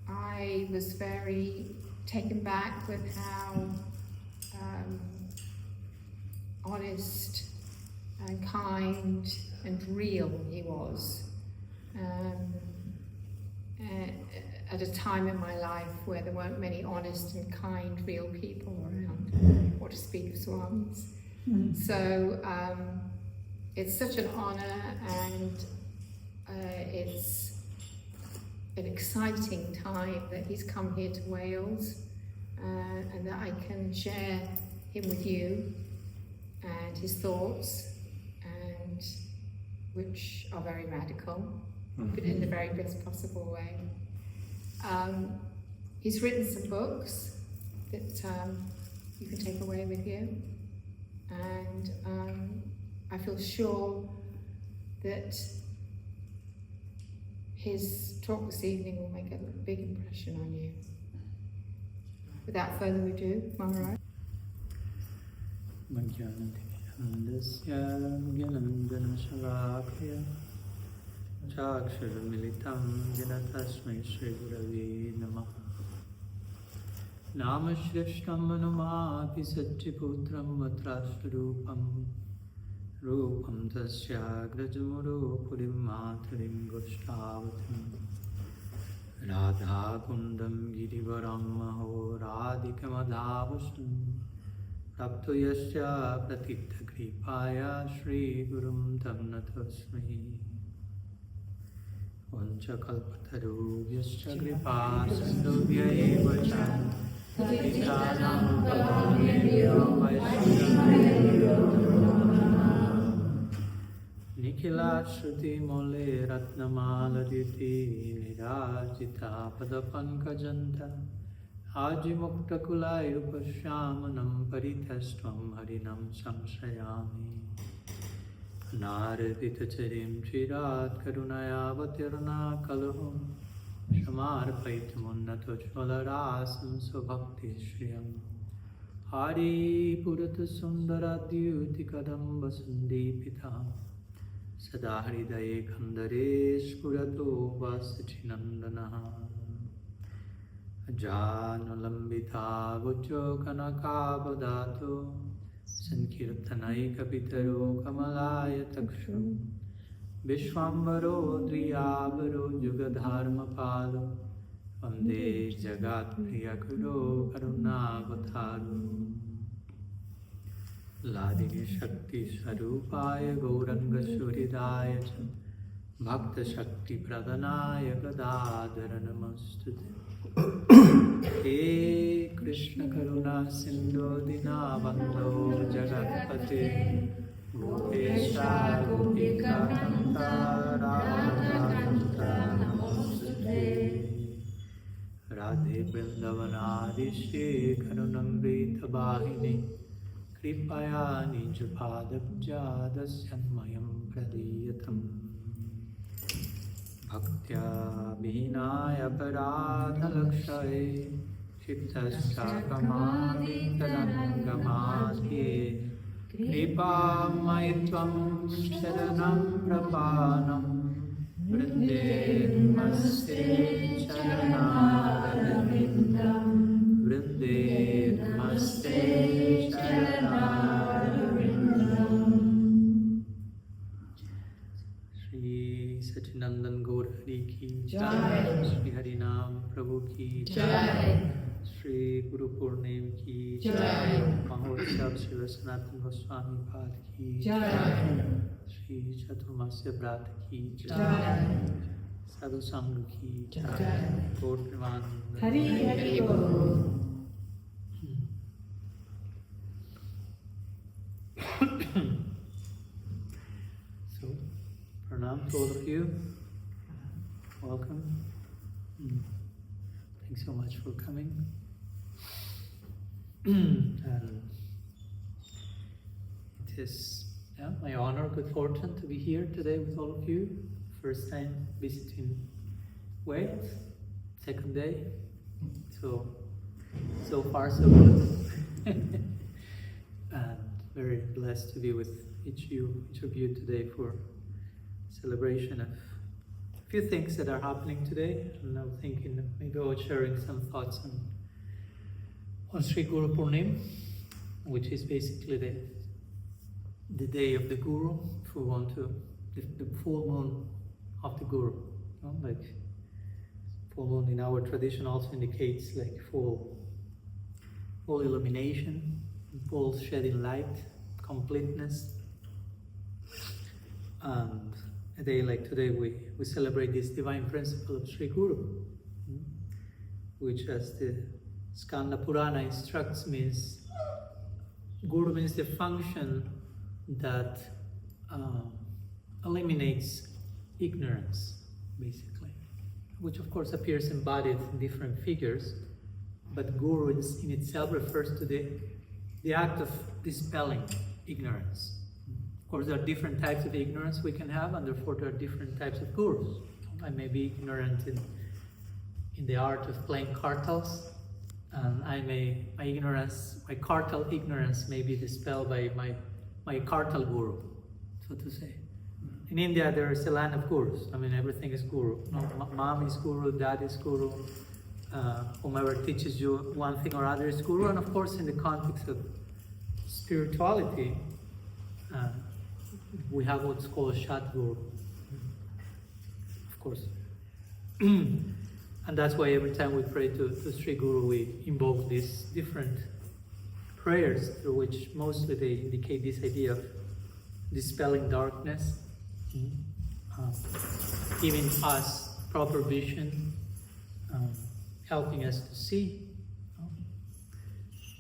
I was very taken back with how honest and kind and real he was. At a time in my life where there weren't many honest and kind, real people around, or to speak of Swamis. So it's such an honour, and it's an exciting time that he's come here to Wales, and that I can share him with you and his thoughts, and which are very radical, but in the very best possible way. He's written some books that you can take away with you, and I feel sure that his talk this evening will make a big impression on you. Without further ado, Mahārāja. Chakshurmilitam Janatasmai Śrī Gurave Namaha. Namashrishtam Manumati Satchiputram Vatrashtarupam Rupam Tasya Grajamuru Purim Matarim Goshtavatam Radha Kundam Girivaram Maho Radhikamadhavasam Prapto Yasya Pratitha Kripaya Śrī Gurum Tam Natasmai Vanchakalpatarubhyascha kripasindubhya eva ca patitanam pavanebhyo vaishnavebhyo Nikhilat shruti mole ratnamaladiti nirajita padapankajanta Ajimuktakulayupashyamanam parithastvam harinam samshrayami Naraditacharim chirat karunayavatirna kalahum Shamarpaitymunnatojvalarasam svabhakti shriyam Hari purata sundaradyuti kadamba sandeepitam Sada hridaye khandare spurato vasachinandanaha Ajanulambita vucho kanakavadato Sankirtanaika pitaro kamalaya taksham Vishwambaro driyavaro jugadharma palo Vande jagat priyakuro karunavataru Ladini shakti sarupaya gauranga suridaya cha Bhakta shakti pradhanaya gadadhara namastute He Krishna Karuna Sindhu Dinabandho Jagatpate Gopesha Gopika Kanta Radha Namostute Radhe Vrindavanadishye Karunamrita Bahini Kripaya Nijapadabja Dasyanmayam Pradiyatam Bhaktya Bhinaya Paradhalakshaye Shiktaschakamadi Tarangamadhye Kripa Maitvam Sharanam Prapanam Vrinde Namaste Charanarvindam Vrinde Namaste Charanarvindam Sachinandan Gaur Hari Ki Jai, Shri Harinam Prabhu Ki Jai, Śrī Guru Purnima Ki Jai, Mahotsav Śrī Sanatana Gosvāmī Pad Ki Jai, Śrī Chaturmasya Brat Ki Jai, Sadhu Sangha Ki Jai, Guru Purnima Hari Hari Bol. Pranam to all of you. Welcome. Thanks so much for coming. And it is my honor, good fortune to be here today with all of you. First time visiting Wales, second day. So far so good. And very blessed to be with each of you today for celebration of few things that are happening today, and I'm thinking maybe about sharing some thoughts on Śrī Guru Purnima, which is basically the day of the Guru, if we want to, the full moon of the Guru. You know, like full moon in our tradition also indicates like full illumination, full shedding light, completeness. And a day like today we celebrate this divine principle of Śrī Guru, which, as the Skanda Purana instructs, means Guru means the function that eliminates ignorance, basically, which of course appears embodied in different figures, but Guru in itself refers to the act of dispelling ignorance. Of course, there are different types of ignorance we can have, and therefore there are different types of gurus. I may be ignorant in the art of playing kartals, and my kartal ignorance may be dispelled by my kartal guru, so to say. In India, there is a land of gurus. I mean, everything is guru. No, mom is guru, dad is guru, whomever teaches you one thing or other is guru. And of course, in the context of spirituality, we have what's called Shat Guru, of course. And that's why every time we pray to Śrī Guru, we invoke these different prayers through which mostly they indicate this idea of dispelling darkness, giving us proper vision, helping us to see.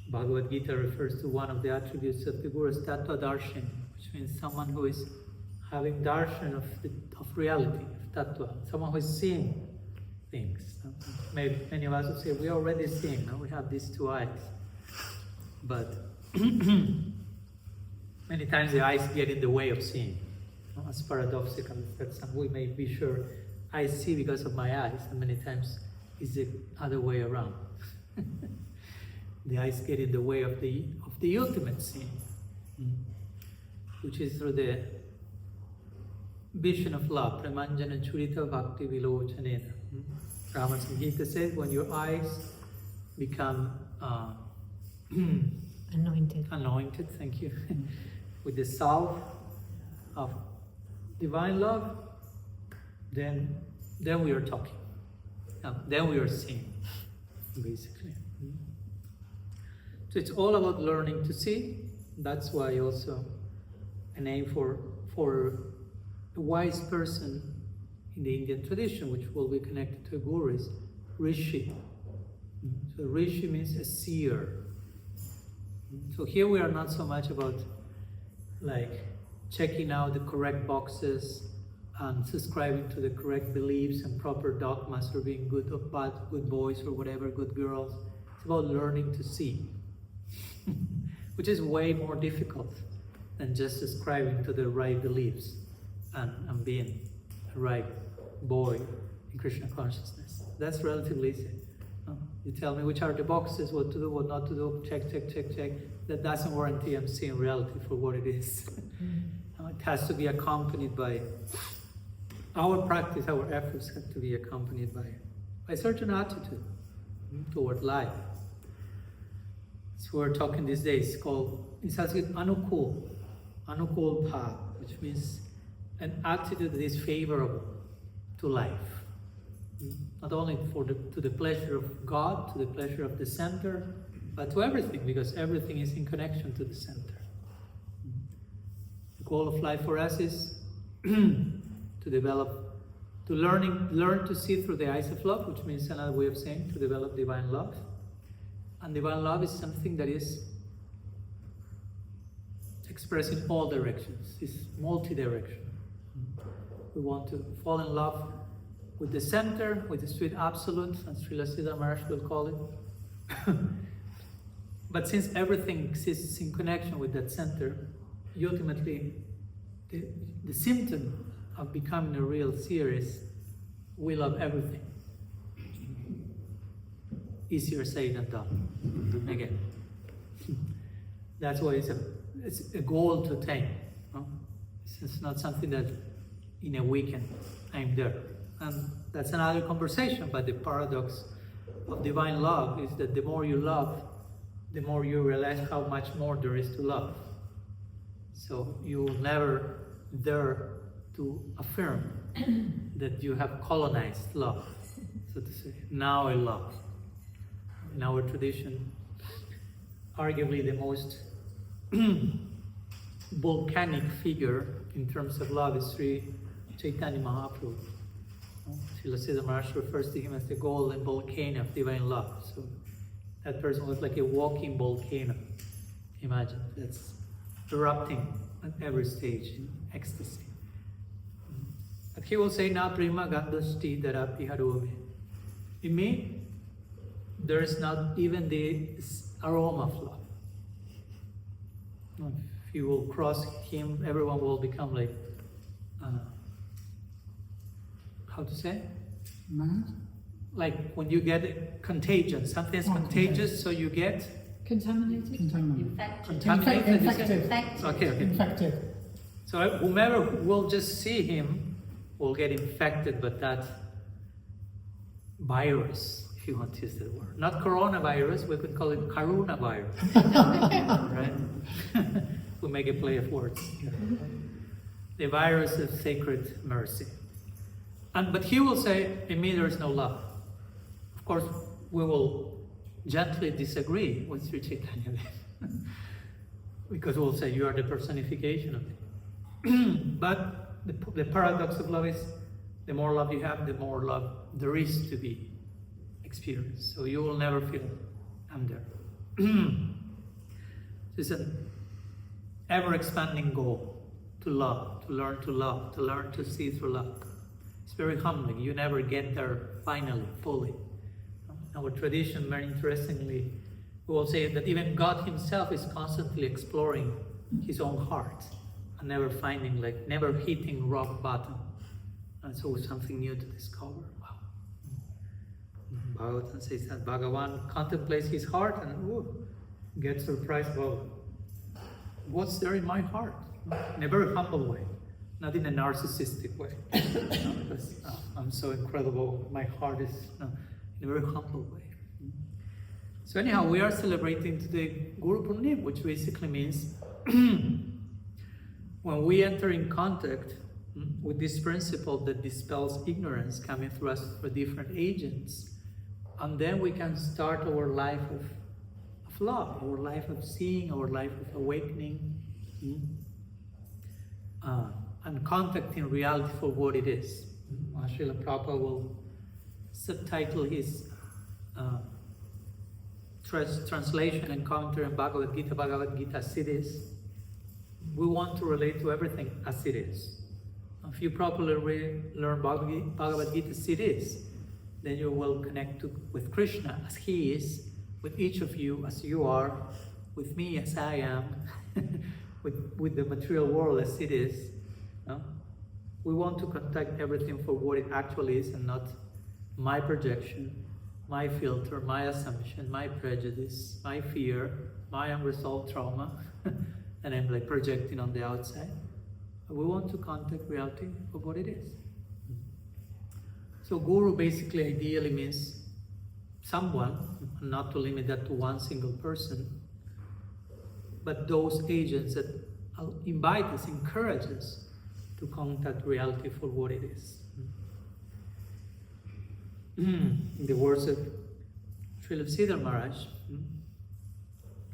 Bhagavad Gita refers to one of the attributes of the Guru as Tattva Darshan, which means someone who is having darshan of reality, of tattva, someone who is seeing things. Maybe many of us would say, we're already seeing, no? We have these two eyes. But many times the eyes get in the way of seeing. It's paradoxical that we may be sure I see because of my eyes, and many times it's the other way around. The eyes get in the way of the ultimate seeing, which is through the vision of love. Pramanjana churita bhakti vilochanena. Rama Samhita says, when your eyes become anointed, thank you, with the salve of divine love, then we are talking. Then we are seeing, basically. So it's all about learning to see. That's why also a name for a wise person in the Indian tradition, which will be connected to a guru, is Rishi. So Rishi means a seer. So here we are not so much about like checking out the correct boxes and subscribing to the correct beliefs and proper dogmas, or being good or bad, good boys or whatever, good girls. It's about learning to see, which is way more difficult than just subscribing to the right beliefs and being a right boy in Krishna consciousness. That's relatively easy. You tell me which are the boxes, what to do, what not to do, check. That doesn't warranty I'm seeing reality for what it is. It has to be accompanied by our practice, our efforts have to be accompanied by a certain attitude toward life. So we're talking these days called, in Sanskrit, anukul bhav, which means an attitude that is favorable to life. Not only to the pleasure of God, to the pleasure of the center, but to everything, because everything is in connection to the center. The goal of life for us is to learn to see through the eyes of love, which means another way of saying to develop divine love. And divine love is something that is expressed in all directions. It's multi-directional. We want to fall in love with the center, with the sweet absolute, as Srila Siddhar Maharaj will call it. But since everything exists in connection with that center, ultimately the symptom of becoming a real seer is we love everything. Easier said than done. Again, that's why it's a goal to attain. No? It's not something that in a weekend I'm there. And that's another conversation, but the paradox of divine love is that the more you love, the more you realize how much more there is to love. So you will never dare to affirm that you have colonized love, so to say. Now I love. In our tradition, arguably the most volcanic figure in terms of love is Śrī Chaitanya Mahaprabhu. Vyāsadeva Maharaj refers to him as the golden volcano of divine love. So that person was like a walking volcano. Imagine, that's erupting at every stage in ecstasy. But he will say, Na prema gandhasti darapi harove. In me, there is not even the aroma of love. If you will cross him, everyone will become like, how to say? Mad? Like when you get contagion, something is contagious, so you get Contaminated? contaminated. Infected. Okay. Infected. So whomever will just see him will get infected, but that virus, if you want to use that word. Not coronavirus, we could call it Karuna virus. Right? We make a play of words. The virus of sacred mercy. But he will say, in me there is no love. Of course, we will gently disagree with Sri Chaitanya because we'll say you are the personification of it. But the paradox of love is the more love you have, the more love there is to be experienced. So you will never feel I'm there. It's an ever-expanding goal to love, to learn to see through love. It's very humbling. You never get there finally, fully. Our tradition, very interestingly, we will say that even God himself is constantly exploring his own heart and never finding, like, never hitting rock bottom. And so something new to discover. Wow. Bhagavatam says that Bhagavan contemplates his heart and gets surprised about what's there in my heart. In a very humble way. Not in a narcissistic way. Because I'm so incredible, my heart is, in a very humble way. So anyhow, we are celebrating today Guru Purnima, which basically means when we enter in contact with this principle that dispels ignorance coming through us for different agents, and then we can start our life of love, our life of seeing, our life of awakening, and contacting reality for what it is. Srila Prabhupada will subtitle his translation and commentary on Bhagavad Gita as it is. We want to relate to everything as it is. If you properly learn Bhagavad Gita as it is, then you will connect with Krishna as he is, with each of you as you are, with me as I am, with the material world as it is. We want to contact everything for what it actually is and not my projection, my filter, my assumption, my prejudice, my fear, my unresolved trauma, and I'm like projecting on the outside. We want to contact reality for what it is. So Guru basically ideally means someone, not to limit that to one single person, but those agents that invite us, encourage us to contact reality for what it is. In the words of Vyāsadeva Maharaj,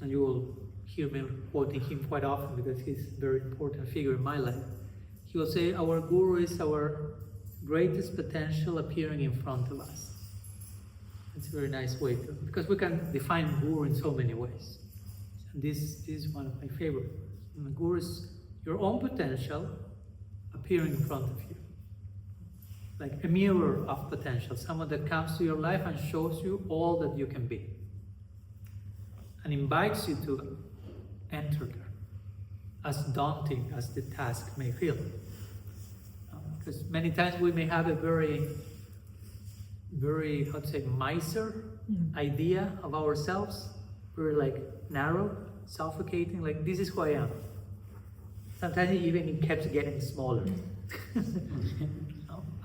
and you will hear me quoting him quite often because he's a very important figure in my life. He will say, our Guru is our greatest potential appearing in front of us. It's a very nice way to, because we can define Guru in so many ways. And this is one of my favorite. And the Guru is your own potential appearing in front of you. Like a mirror of potential, someone that comes to your life and shows you all that you can be. And invites you to enter there, as daunting as the task may feel. Because many times we may have a very, how to say, miser idea of ourselves. We're like narrow, suffocating, like this is who I am. Sometimes even it keeps getting smaller.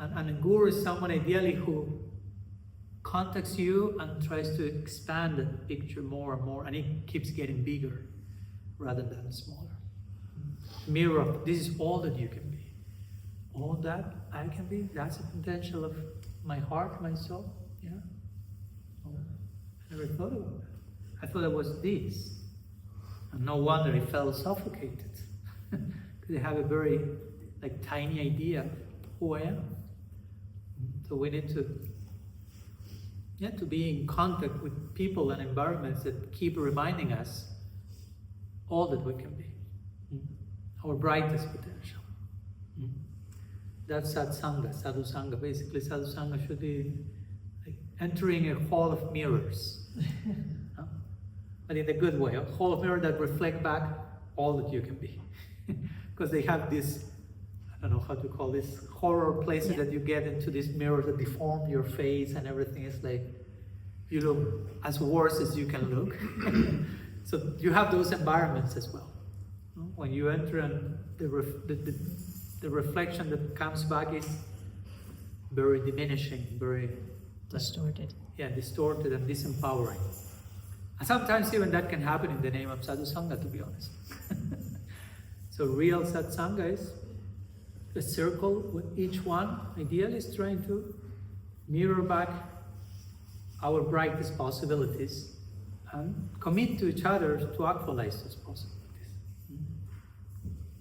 And a guru is someone ideally who contacts you and tries to expand the picture more and more, and it keeps getting bigger rather than smaller. Mirror of, this is all that you can be. All that I can be, that's the potential of my heart, my soul. Yeah. Oh, I never thought about that. I thought it was this. And no wonder I felt suffocated. Because I have a very tiny idea of who I am. So we need to be in contact with people and environments that keep reminding us all that we can be. Our brightest potential. That's satsanga, sadhu sangha. Basically, sadhu sangha should be like entering a hall of mirrors. But in a good way, a hall of mirrors that reflect back all that you can be. Because they have this, I don't know how to call this, horror places that you get into these mirrors that deform your face and everything is like, you look as worse as you can look. So you have those environments as well. When you enter and the reflection that comes back is very diminishing, very Distorted. Distorted and disempowering. And sometimes even that can happen in the name of sadhu sangha, to be honest. So real satsanga is a circle with each one ideally is trying to mirror back our brightest possibilities and commit to each other to actualize those possibilities.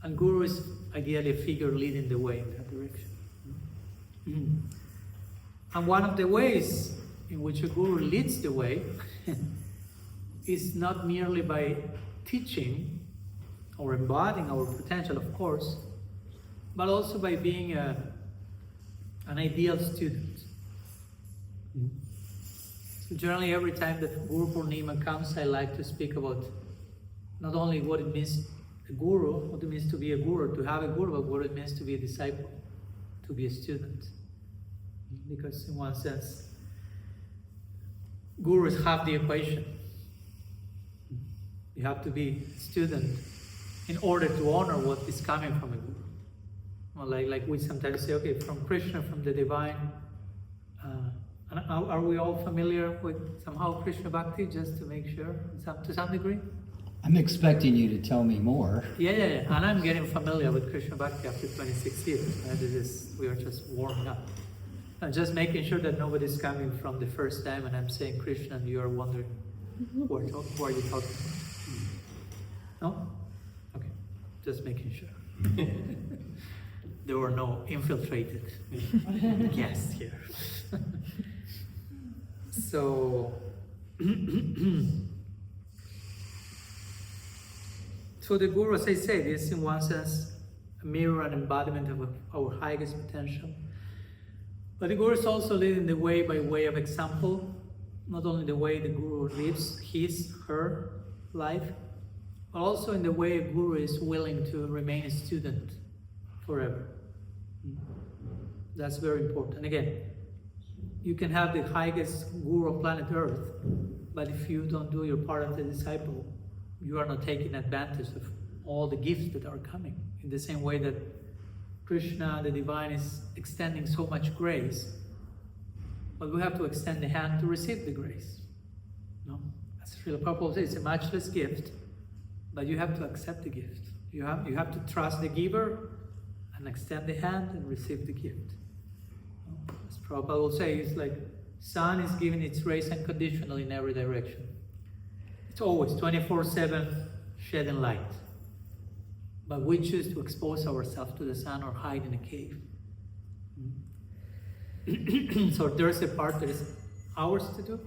And Guru is ideally a figure leading the way in that direction. And one of the ways in which a Guru leads the way is not merely by teaching or embodying our potential, of course, but also by being an ideal student. So generally every time that Guru Purnima comes, I like to speak about not only what it means a guru, what it means to be a guru, to have a guru, but what it means to be a disciple, to be a student. Because in one sense, gurus have the equation. You have to be a student in order to honor what is coming from a guru. Well, like we sometimes say, okay, from Krishna, from the divine. And are we all familiar with somehow Krishna-bhakti, just to make sure, to some degree? I'm expecting you to tell me more. Yeah. And I'm getting familiar with Krishna-bhakti after 26 years. Right? We are just warming up. I'm just making sure that nobody's coming from the first time and I'm saying Krishna and you are wondering, who are you talking about? No? Okay, just making sure. There were no infiltrated guests here. So the Guru, as I said, is in one sense a mirror and embodiment of our highest potential. But the Guru is also leading the way by way of example, not only the way the Guru lives his, her life, but also in the way a Guru is willing to remain a student forever. That's very important. Again, you can have the highest Guru on planet Earth, but if you don't do your part as a disciple, you are not taking advantage of all the gifts that are coming. In the same way that Krishna, the divine, is extending so much grace, but we have to extend the hand to receive the grace. No? As Srila Prabhupada says, it's a matchless gift, but you have to accept the gift. You have to trust the giver and extend the hand and receive the gift. As Prabhupada will say, it's like sun is giving its rays unconditionally in every direction. It's always 24/7 shedding light. But we choose to expose ourselves to the sun or hide in a cave. So there's a part that is ours to do.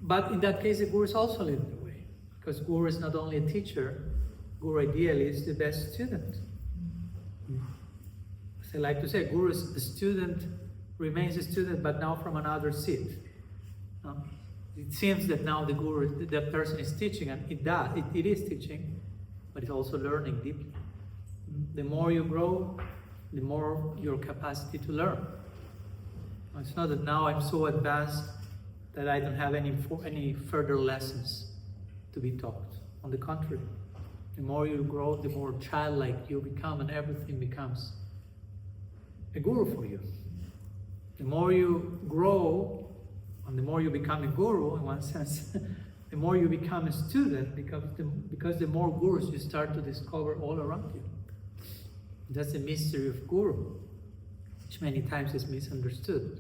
But in that case, the Guru is also leading the way. Because Guru is not only a teacher, Guru ideally is the best student. As I like to say, Guru is the student, remains a student, but now from another seat. It seems that now the Guru, the person is teaching, and it is teaching, but it's also learning deeply. The more you grow, the more your capacity to learn. It's not that now I'm so advanced that I don't have any further lessons to be taught. On the contrary, the more you grow, the more childlike you become, and everything becomes a guru for you. The more you grow, and the more you become a guru, in one sense, the more you become a student, because the more gurus you start to discover all around you. That's the mystery of guru, which many times is misunderstood.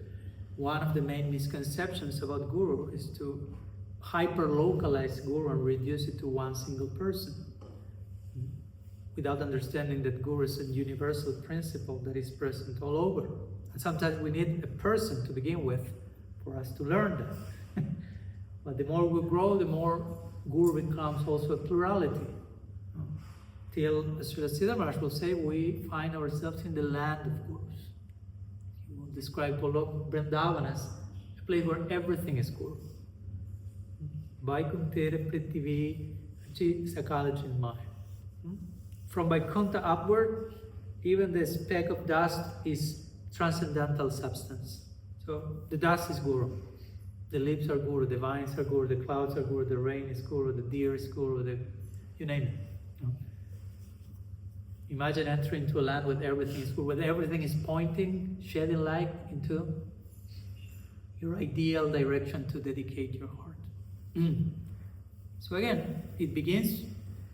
One of the main misconceptions about guru is to hyper-localize guru and reduce it to one single person, without understanding that guru is a universal principle that is present all over. And sometimes we need a person to begin with for us to learn that. But the more we grow, the more guru becomes also a plurality. Till, as Vyāsadeva Mahārāja will say, we find ourselves in the land of gurus. He will describe Vrindavan as a place where everything is guru. Vaikunthera Prithvi Chi Sakala Chinmaya. From Vaikuntha upward, even the speck of dust is transcendental substance. So the dust is guru. The leaves are guru, the vines are guru, the clouds are guru, the rain is guru, the deer is guru, you name it. Imagine entering into a land where everything is guru, where everything is pointing, shedding light into your ideal direction to dedicate your heart. So again, it begins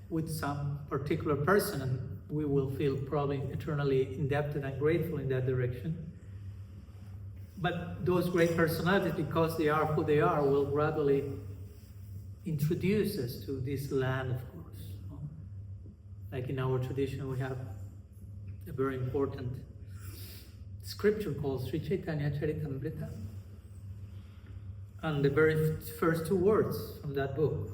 with some particular person, and we will feel probably eternally indebted and grateful in that direction. But those great personalities, because they are who they are, will gradually introduce us to this land of gurus. Like in our tradition, we have a very important scripture called Sri Chaitanya Charitamrita. And the very first two words from that book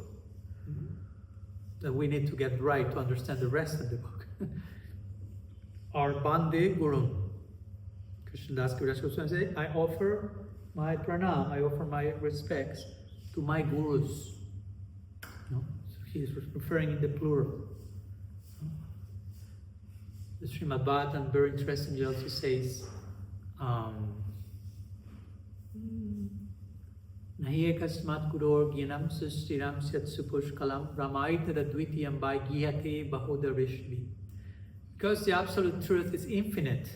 that we need to get right to understand the rest of the book are Bande Gurun. Krishna-das Kaviraj Goswāmī says, I offer my pranam, I offer my respects to my gurus. So he is referring in the plural. The Srimad Bhagavatam, very interestingly, also says, Nahi ekasmat guror gyanam sustiram syat supushkalam ramaita dadvitiyam by gihate bahudarishvi. Because the absolute truth is infinite,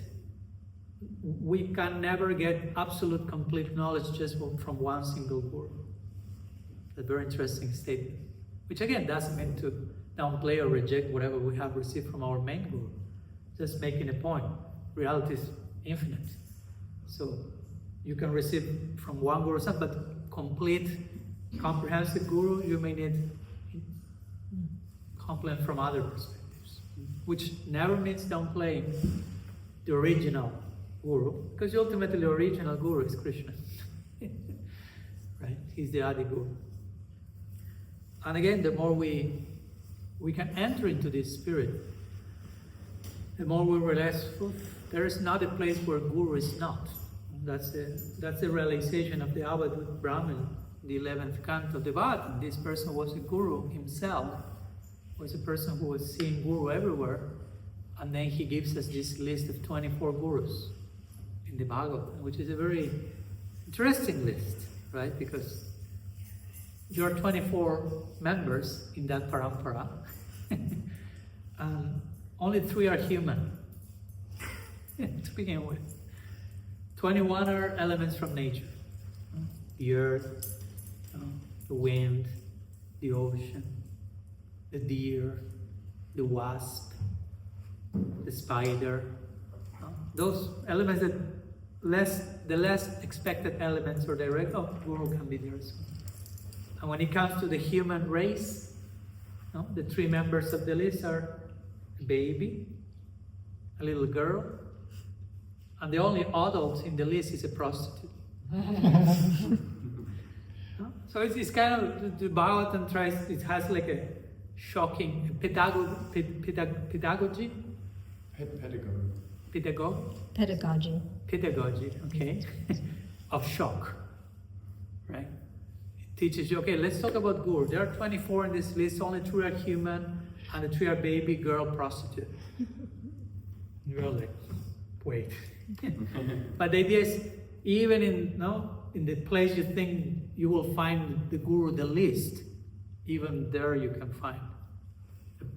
we can never get absolute complete knowledge just from one single guru. A very interesting statement, which again doesn't mean to downplay or reject whatever we have received from our main guru. Just making a point. Reality is infinite. So you can receive from one guru something, but complete, comprehensive guru, you may need complement from other perspectives, which never means downplaying the original guru, because ultimately the original guru is Krishna. Right? He's the Adi Guru. And again, the more we can enter into this spirit, the more we realize there is not a place where guru is not. That's the realization of the Avadut Brahmin, the 11th canto of the Bhagavatam. This person was a guru himself, was a person who was seeing guru everywhere, and then he gives us this list of 24 gurus in the Bhagavatam, which is a very interesting list, right? Because there are 24 members in that parampara, and only 3 are human, to begin with. 21 are elements from nature. The earth, the wind, the ocean, the deer, the wasp, the spider. Those elements that the less expected elements or direct, guru can be there as well. And when it comes to the human race, the 3 members of the list are a baby, a little girl, and the only adult in the list is a prostitute. So it's kind of, the Bhagavatam it has like a shocking pedagogy, okay, of shock, right? It teaches you, okay, let's talk about guru. There are 24 in this list, only 3 are human, and the 3 are baby, girl, prostitute. You're like, wait. But the idea is, even in the place you think you will find the guru the least, even there you can find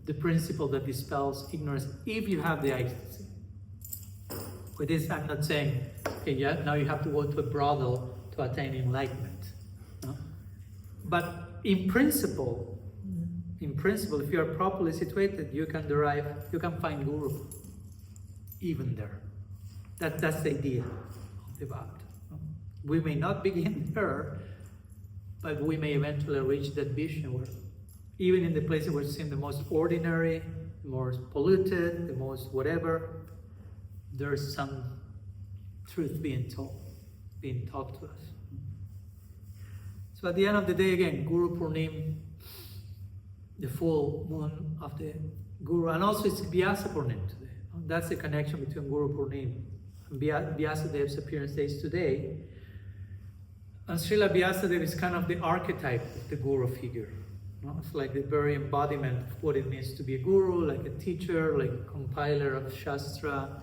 the principle that dispels ignorance, if you have the eyes to see. With this, I'm not saying, okay, yeah, now you have to go to a brothel to attain enlightenment. No? But in principle, if you are properly situated, you can find Guru even there. That's the idea of the Bhakti. We may not begin there, but we may eventually reach that vision where even in the places which seem the most ordinary, the most polluted, the most whatever, there's some truth being taught to us. So at the end of the day, again, Guru Purnima, the full moon of the Guru, and also it's Vyāsa Purnima today. That's the connection between Guru Purnima and Vyāsadeva's appearance days today. And Srila Vyāsadeva is kind of the archetype of the Guru figure. It's like the very embodiment of what it means to be a Guru, like a teacher, like a compiler of Shastra.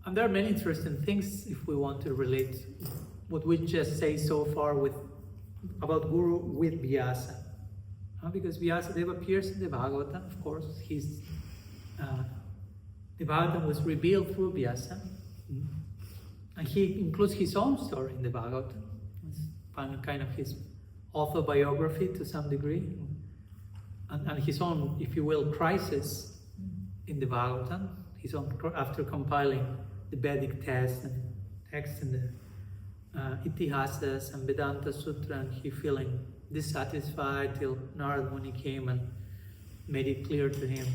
And there are many interesting things if we want to relate what we just say so far about Guru with Vyāsa. Because Vyāsadeva appears in the Bhagavatam, of course. The Bhagavatam was revealed through Vyāsa. And he includes his own story in the Bhagavatam. It's kind of his autobiography to some degree. And his own, if you will, crisis in the Bhagavatam. His own, after compiling the Vedic texts and the Itihasas and Vedanta Sutra, and he feeling dissatisfied till Narad Muni came and made it clear to him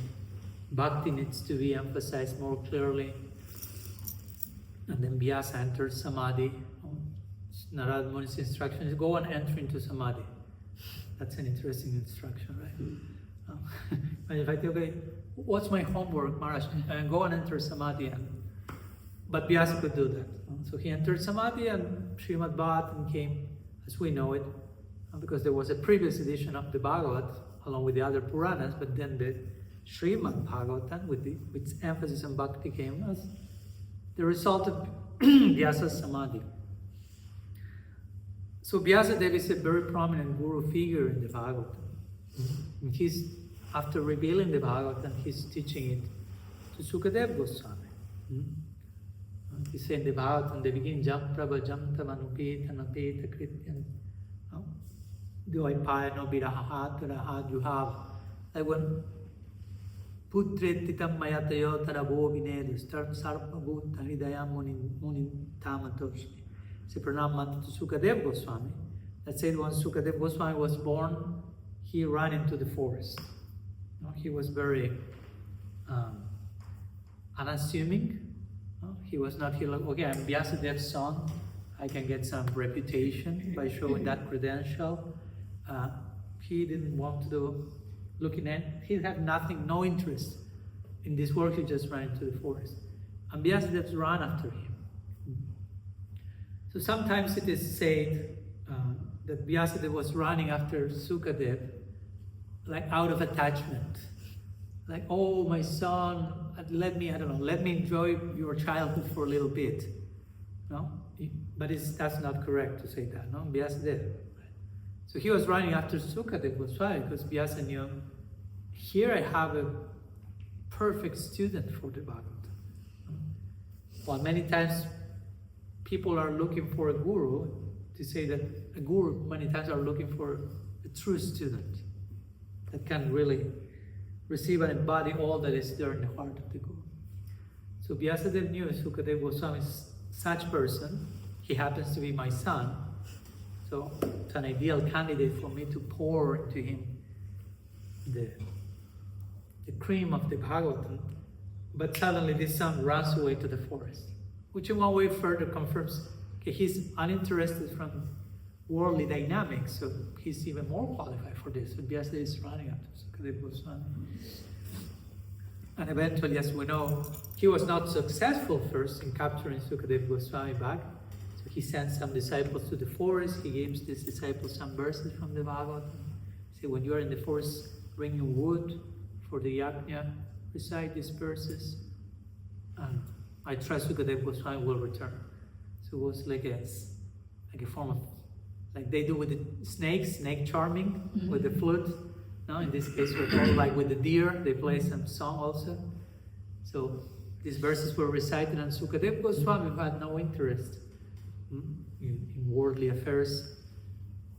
Bhakti needs to be emphasized more clearly. And then Vyasa entered Samadhi. Narad Muni's instruction is go and enter into Samadhi. That's an interesting instruction, right? And if I say, okay, what's my homework, Maharaj? And go and enter Samadhi. But Vyasa could do that. So he entered Samadhi and Srimad Bhagavatam came as we know it, because there was a previous edition of the Bhagavad along with the other Puranas, but then the Srimad Bhagavatam with its emphasis on Bhakti came as the result of Vyasa's Samadhi. So Vyāsadeva is a very prominent Guru figure in the Bhagavatam. And after revealing the Bhagavatam, he's teaching it to Śukadeva Gosvāmī. He said in the Bhagavatam, they begin Jam Prabha Jam Tamanupita Napita Krityan Dvaipaya no Viraha Taraha Juhav. Like when Putretitam Mayatayo Tarabo Vinedus Tar Sarpa Bhuta Hridayam Munin Tamatoshmi. It's a pranam mantra to Śukadeva Gosvāmī. That said, when Śukadeva Gosvāmī was born, he ran into the forest. He was very unassuming. He was not here like, okay, I'm Vyāsadeva's son. I can get some reputation by showing that credential. He didn't want to do looking at. He had nothing, no interest in this work. He just ran into the forest. And Vyāsadeva ran after him. So sometimes it is said that Vyāsadeva was running after Śukadeva like out of attachment. Like, oh, my son, let me enjoy your childhood for a little bit. No? But that's not correct to say that, no? Vyāsadeva. So he was running after Śukadeva Gosvāmī because Vyasa knew, here I have a perfect student for the Bhagavad. While many times people are looking for a guru, to say that a guru many times are looking for a true student that can really receive and embody all that is there in the heart of the guru. So Vyāsadeva knew Śukadeva Gosvāmī is such person. He happens to be my son, so it's an ideal candidate for me to pour into him the cream of the Bhagavatam. But suddenly this son runs away to the forest, which in one way further confirms he's uninterested from worldly dynamics, so he's even more qualified for this. So Vyāsadeva is running after Śukadeva Gosvāmī. And eventually, as we know, he was not successful first in capturing Śukadeva Gosvāmī back. So he sent some disciples to the forest. He gives these disciples some verses from the Bhagavatam. He said, when you are in the forest bringing wood for the yajna, recite these verses. And I trust Śukadeva Gosvāmī will return. So it was like a form of, like they do with the snake charming with the flute. No, in this case, we're all like with the deer, they play some song also. So these verses were recited, and Śukadeva Gosvāmī, who had no interest in worldly affairs,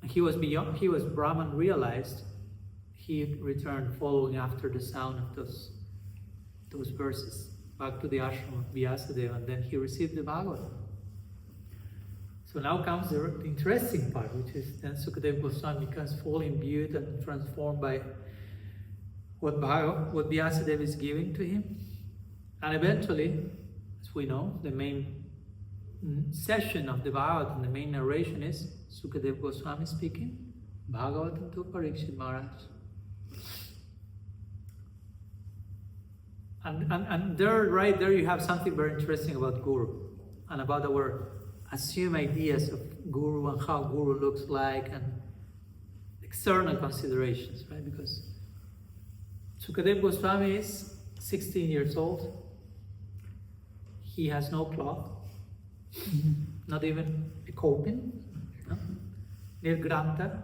he was Brahman realized, he returned following after the sound of those verses back to the ashram of Vyāsadeva, and then he received the Bhagavatam. So now comes the interesting part, which is then Śukadeva Gosvāmī becomes fully imbued and transformed by what Vyāsadeva is giving to him. And eventually, as we know, the main session of the Bhagavatam, the main narration is Śukadeva Gosvāmī speaking Bhagavatam to Parīkṣit Mahārāja. And there, right there, you have something very interesting about Guru and about our assumed ideas of Guru and how Guru looks like and external considerations, right? Because Śukadeva Gosvāmī is 16 years old. He has no cloth, not even a coping, no? Nirgranta,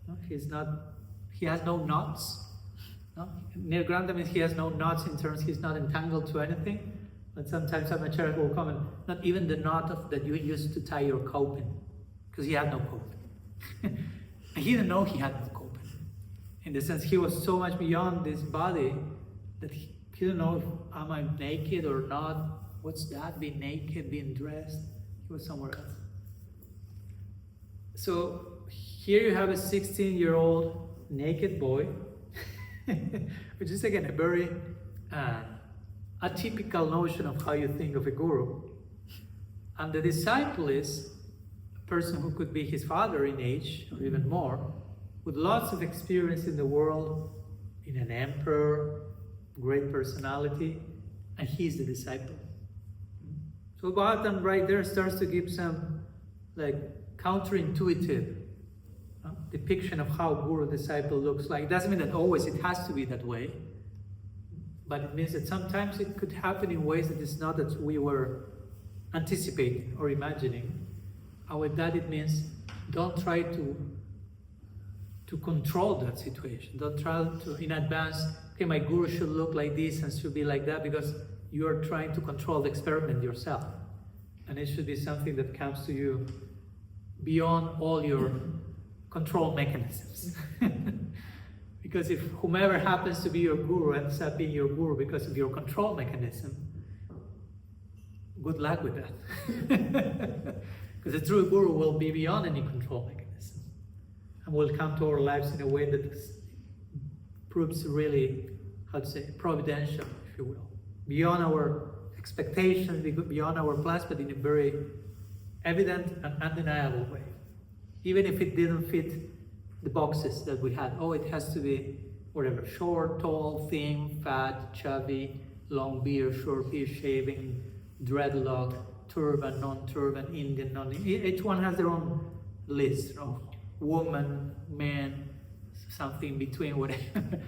no? He has no knots. No? Nirgranta means he has no knots in terms he's not entangled to anything. But sometimes some acharyas will come and not even the knot that you used to tie your coping, because he had no coping. He didn't know he had no coping. In the sense, he was so much beyond this body that he didn't know if am I naked or not. What's that? Being naked, being dressed. He was somewhere else. So here you have a 16-year-old naked boy, which is again a very atypical notion of how you think of a guru. And the disciple is a person who could be his father in age, or even more, with lots of experience in the world, in an emperor, great personality, and he's the disciple. So Bhagavatam right there starts to give some like counterintuitive depiction of how guru disciple looks like. It doesn't mean that always it has to be that way, but it means that sometimes it could happen in ways that it's not that we were anticipating or imagining. And with that it means don't try to control that situation. Don't try to in advance, okay, my guru should look like this and should be like that, because you are trying to control the experiment yourself. And it should be something that comes to you beyond all your control mechanisms. Because if whomever happens to be your guru ends up being your guru because of your control mechanism, good luck with that. Because a true guru will be beyond any control mechanism and will come to our lives in a way that proves really, how to say, providential, if you will. Beyond our expectations, beyond our plans, but in a very evident and undeniable way. Even if it didn't fit the boxes that we had. Oh, it has to be whatever, short, tall, thin, fat, chubby, long beard, short beard, shaving, dreadlock, turban, non-turban, Indian, non-Indian. Each one has their own list, woman, man, something in between, whatever.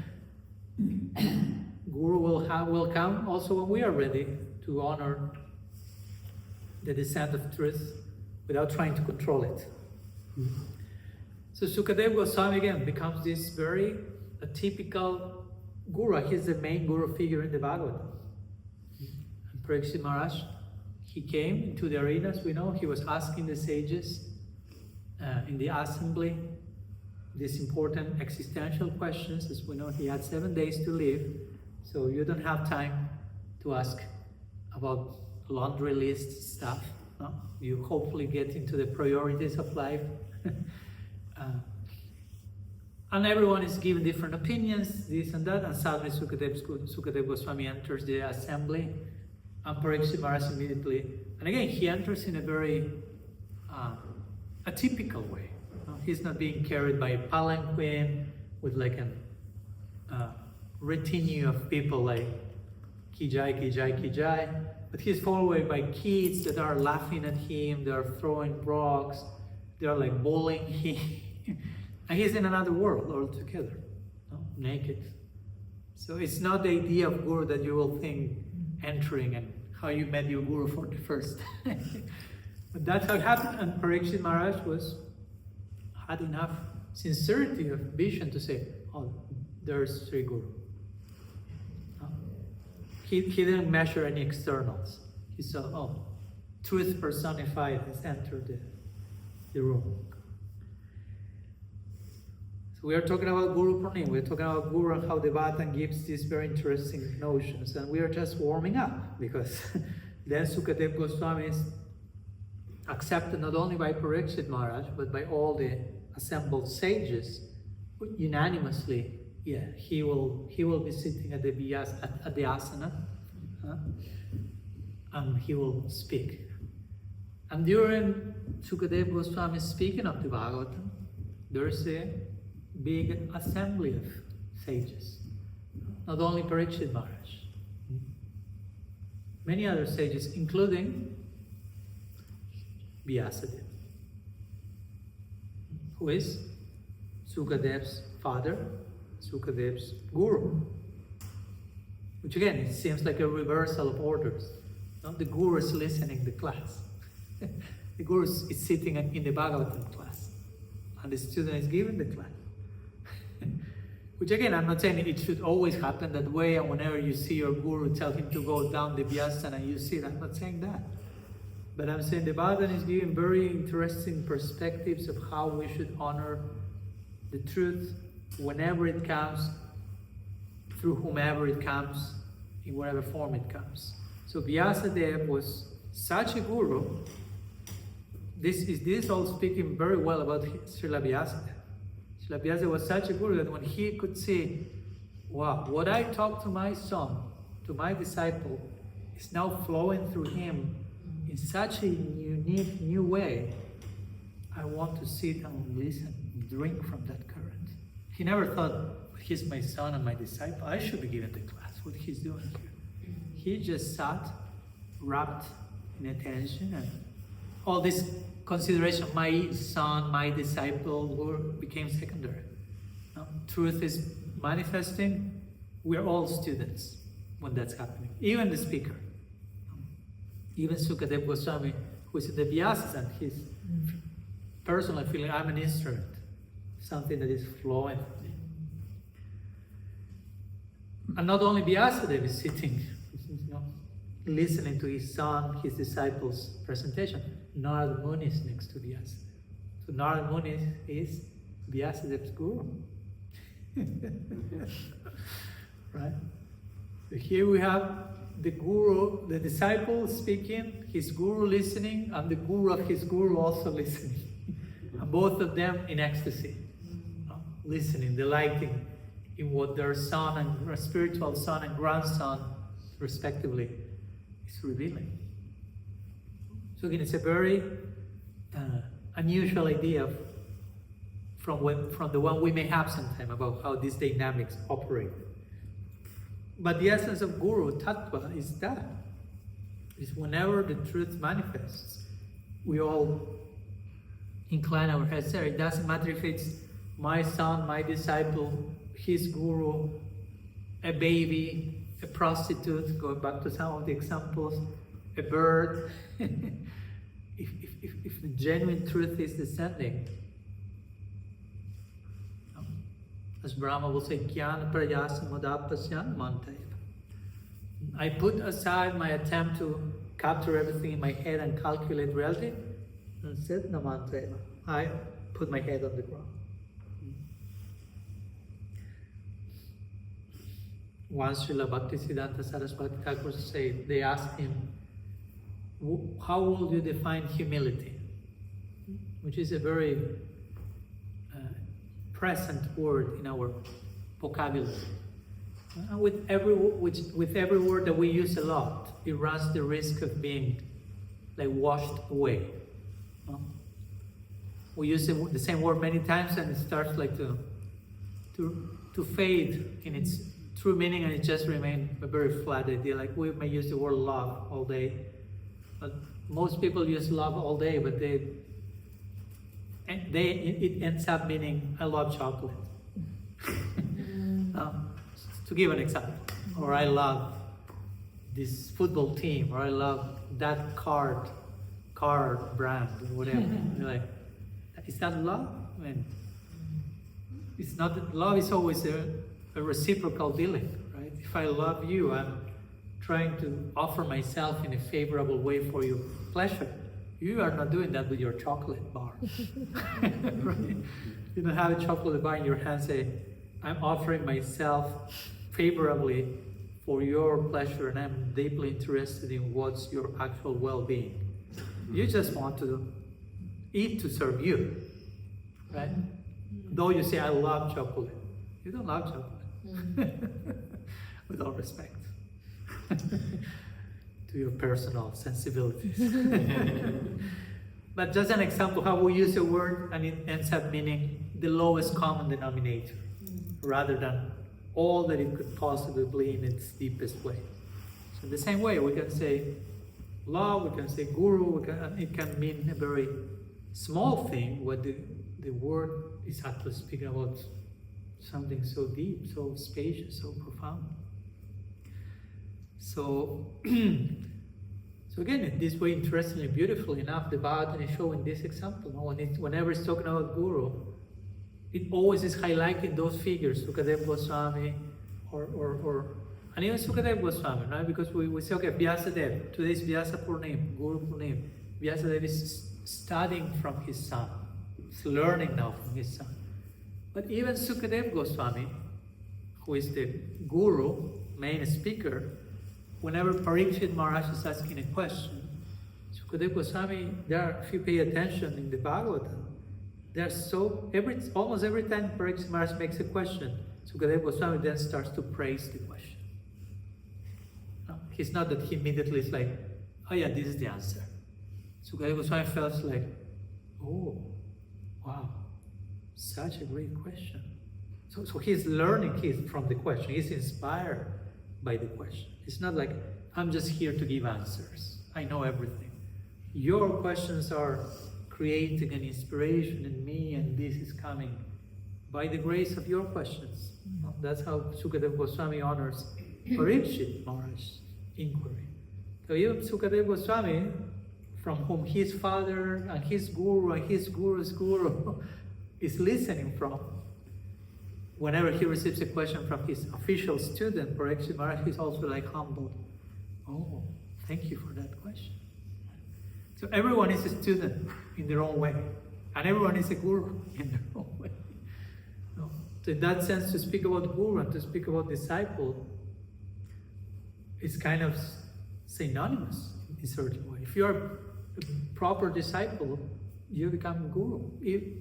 Guru will come also when we are ready to honor the descent of truth without trying to control it. So Śukadeva Gosvāmī again becomes this very typical guru. He's the main guru figure in the Bhagavatam. And Parīkṣit Mahārāja, he came into the arenas, we know, he was asking the sages in the assembly these important existential questions. As we know, he had 7 days to live, so you don't have time to ask about laundry list stuff. No? You hopefully get into the priorities of life. And everyone is given different opinions, this and that, and suddenly Śukadeva Gosvāmī enters the assembly, and Parīkṣit Mahārāja immediately, and again, he enters in a very atypical way. He's not being carried by a palanquin with like a retinue of people like Kijai, Kijai, Kijai, but he's followed by kids that are laughing at him, they are throwing rocks, they are like bullying him. And he's in another world altogether, naked. So it's not the idea of guru that you will think entering and how you met your guru for the first time. But that's how it happened, and Parīkṣit Mahārāja had enough sincerity of vision to say, oh, there's Śrī Guru. he didn't measure any externals. He saw, oh, truth personified has entered the room. So we are talking about Guru Purnima. We're talking about Guru and how the Bhattan gives these very interesting notions. And we are just warming up, because then Śukadeva Gosvāmī is accepted not only by Parīkṣit Mahārāja, but by all the assembled sages unanimously. Yeah, he will be sitting at the asana, and he will speak. And during Śukadeva Gosvāmī speaking of the Bhagavatam, there is a big assembly of sages. Not only Parīkṣit Mahārāja, many other sages, including Vyāsadeva, who is Śukadeva's father, Śukadeva's Guru. Which again, it seems like a reversal of orders. No? The Guru is listening to the class. The Guru is sitting in the Bhagavatam class, and the student is giving the class. Which again, I'm not saying it should always happen that way, and whenever you see your Guru, tell him to go down the Vyasana and you see it. I'm not saying that. But I'm saying the Bhagavatam is giving very interesting perspectives of how we should honor the truth whenever it comes, through whomever it comes, in whatever form it comes. So Vyāsadeva was such a Guru. This is all speaking very well about Srila Vyāsadeva. Srila Vyāsadeva was such a Guru that when he could see, wow, what I taught to my son, to my disciple, is now flowing through him in such a unique, new way, I want to sit and listen, and drink from that current. He never thought, he's my son and my disciple, I should be giving the class, what he's doing here. He just sat, wrapped in attention, and all this consideration, my son, my disciple, became secondary. No? Truth is manifesting, we're all students when that's happening, even the speaker. Even Śukadeva Gosvāmī, who is in the Vyasas, and he's personally feeling, I'm an instrument, something that is flowing. And not only Vyāsadeva is sitting, listening to his son, his disciples' presentation, Narada Muni is next to Vyāsadeva. So Narada Muni is Vyāsadeva's Guru. Right? So here we have the Guru, the disciple speaking, his Guru listening, and the Guru of his Guru also listening. And both of them in ecstasy, listening, delighting in what their son and their spiritual son and grandson, respectively, is revealing. So again, it's a very unusual idea from the one we may have sometime about how these dynamics operate. But the essence of Guru Tattva is that. Is whenever the truth manifests, we all incline our heads there. It doesn't matter if it's my son, my disciple, his Guru, a baby, a prostitute, going back to some of the examples, a bird. If the genuine truth is descending, as Brahma will say, Jnana prayasa mudapasyan mantaya. I put aside my attempt to capture everything in my head and calculate reality, and said namantaya. I put my head on the ground. Once Srila Bhaktisiddhanta Saraswati Thakur said, they asked him, how will you define humility? Which is a very present word in our vocabulary. With every word that we use a lot, it runs the risk of being like washed away. We use the same word many times and it starts like to fade in its true meaning, and it just remains a very flat idea. Like we may use the word love all day, but most people use love all day, but it ends up meaning I love chocolate. To give an example, or I love this football team, or I love that car brand, or whatever. You're like, is that love? I mean, it's not. Love is always a reciprocal dealing, right? If I love you, I'm trying to offer myself in a favorable way for your pleasure. You are not doing that with your chocolate bar. Right? You don't have a chocolate bar in your hand, say, I'm offering myself favorably for your pleasure, and I'm deeply interested in what's your actual well-being. You just want to eat to serve you, right? Though you say, I love chocolate. You don't love chocolate. With all respect to your personal sensibilities. But just an example how we use a word and it ends up meaning the lowest common denominator, rather than all that it could possibly be in its deepest way. So in the same way, we can say love, we can say guru, it can mean a very small thing, where the word is actually speaking about something so deep, so spacious, so profound. So, so again, in this way, interestingly, beautifully enough, the Bhagavatam is showing this example. Whenever it's talking about Guru, it always is highlighting those figures, Śukadeva Gosvāmī, and even Śukadeva Gosvāmī, right? Because we say, okay, Vyāsadeva, today is Vyāsa Guru Purnima. Vyāsadeva is studying from his son. He's learning now from his son. But even Śukadeva Gosvāmī, who is the Guru, main speaker, whenever Parīkṣit Mahārāja is asking a question, Śukadeva Gosvāmī, if you pay attention in the Bhagavatam, almost every time Parīkṣit Mahārāja makes a question, Śukadeva Gosvāmī then starts to praise the question. No, he's not that he immediately is like, oh yeah, this is the answer. Śukadeva Gosvāmī felt like, oh, wow, such a great question. So he's learning from the question. He's inspired by the question. It's not like, I'm just here to give answers. I know everything. Your questions are creating an inspiration in me, and this is coming by the grace of your questions. That's how Śukadeva Gosvāmī honors Parīkṣit Mahārāja's inquiry. So even Śukadeva Gosvāmī, from whom his father and his guru and his guru's guru is listening from, whenever he receives a question from his official student, Parīkṣit Mahārāja, he's also like humbled. Oh, thank you for that question. So everyone is a student in their own way, and everyone is a guru in their own way. No. So in that sense, to speak about guru and to speak about disciple is kind of synonymous in a certain way. If you are a proper disciple, you become guru.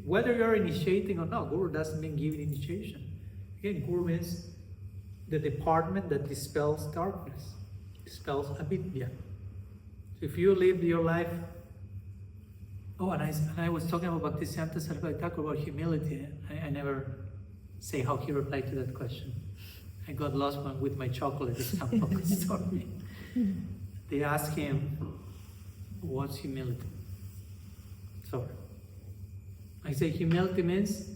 Whether you're initiating or not, guru doesn't mean giving initiation. Again, guru means the department that dispels darkness, dispels avidya. So if you live your life, and I was talking about Bhaktisiddhanta Saraswati Thakur about humility. I never say how he replied to that question. I got lost with my chocolate example of the story. They asked him, what's humility? Sorry. I say humility means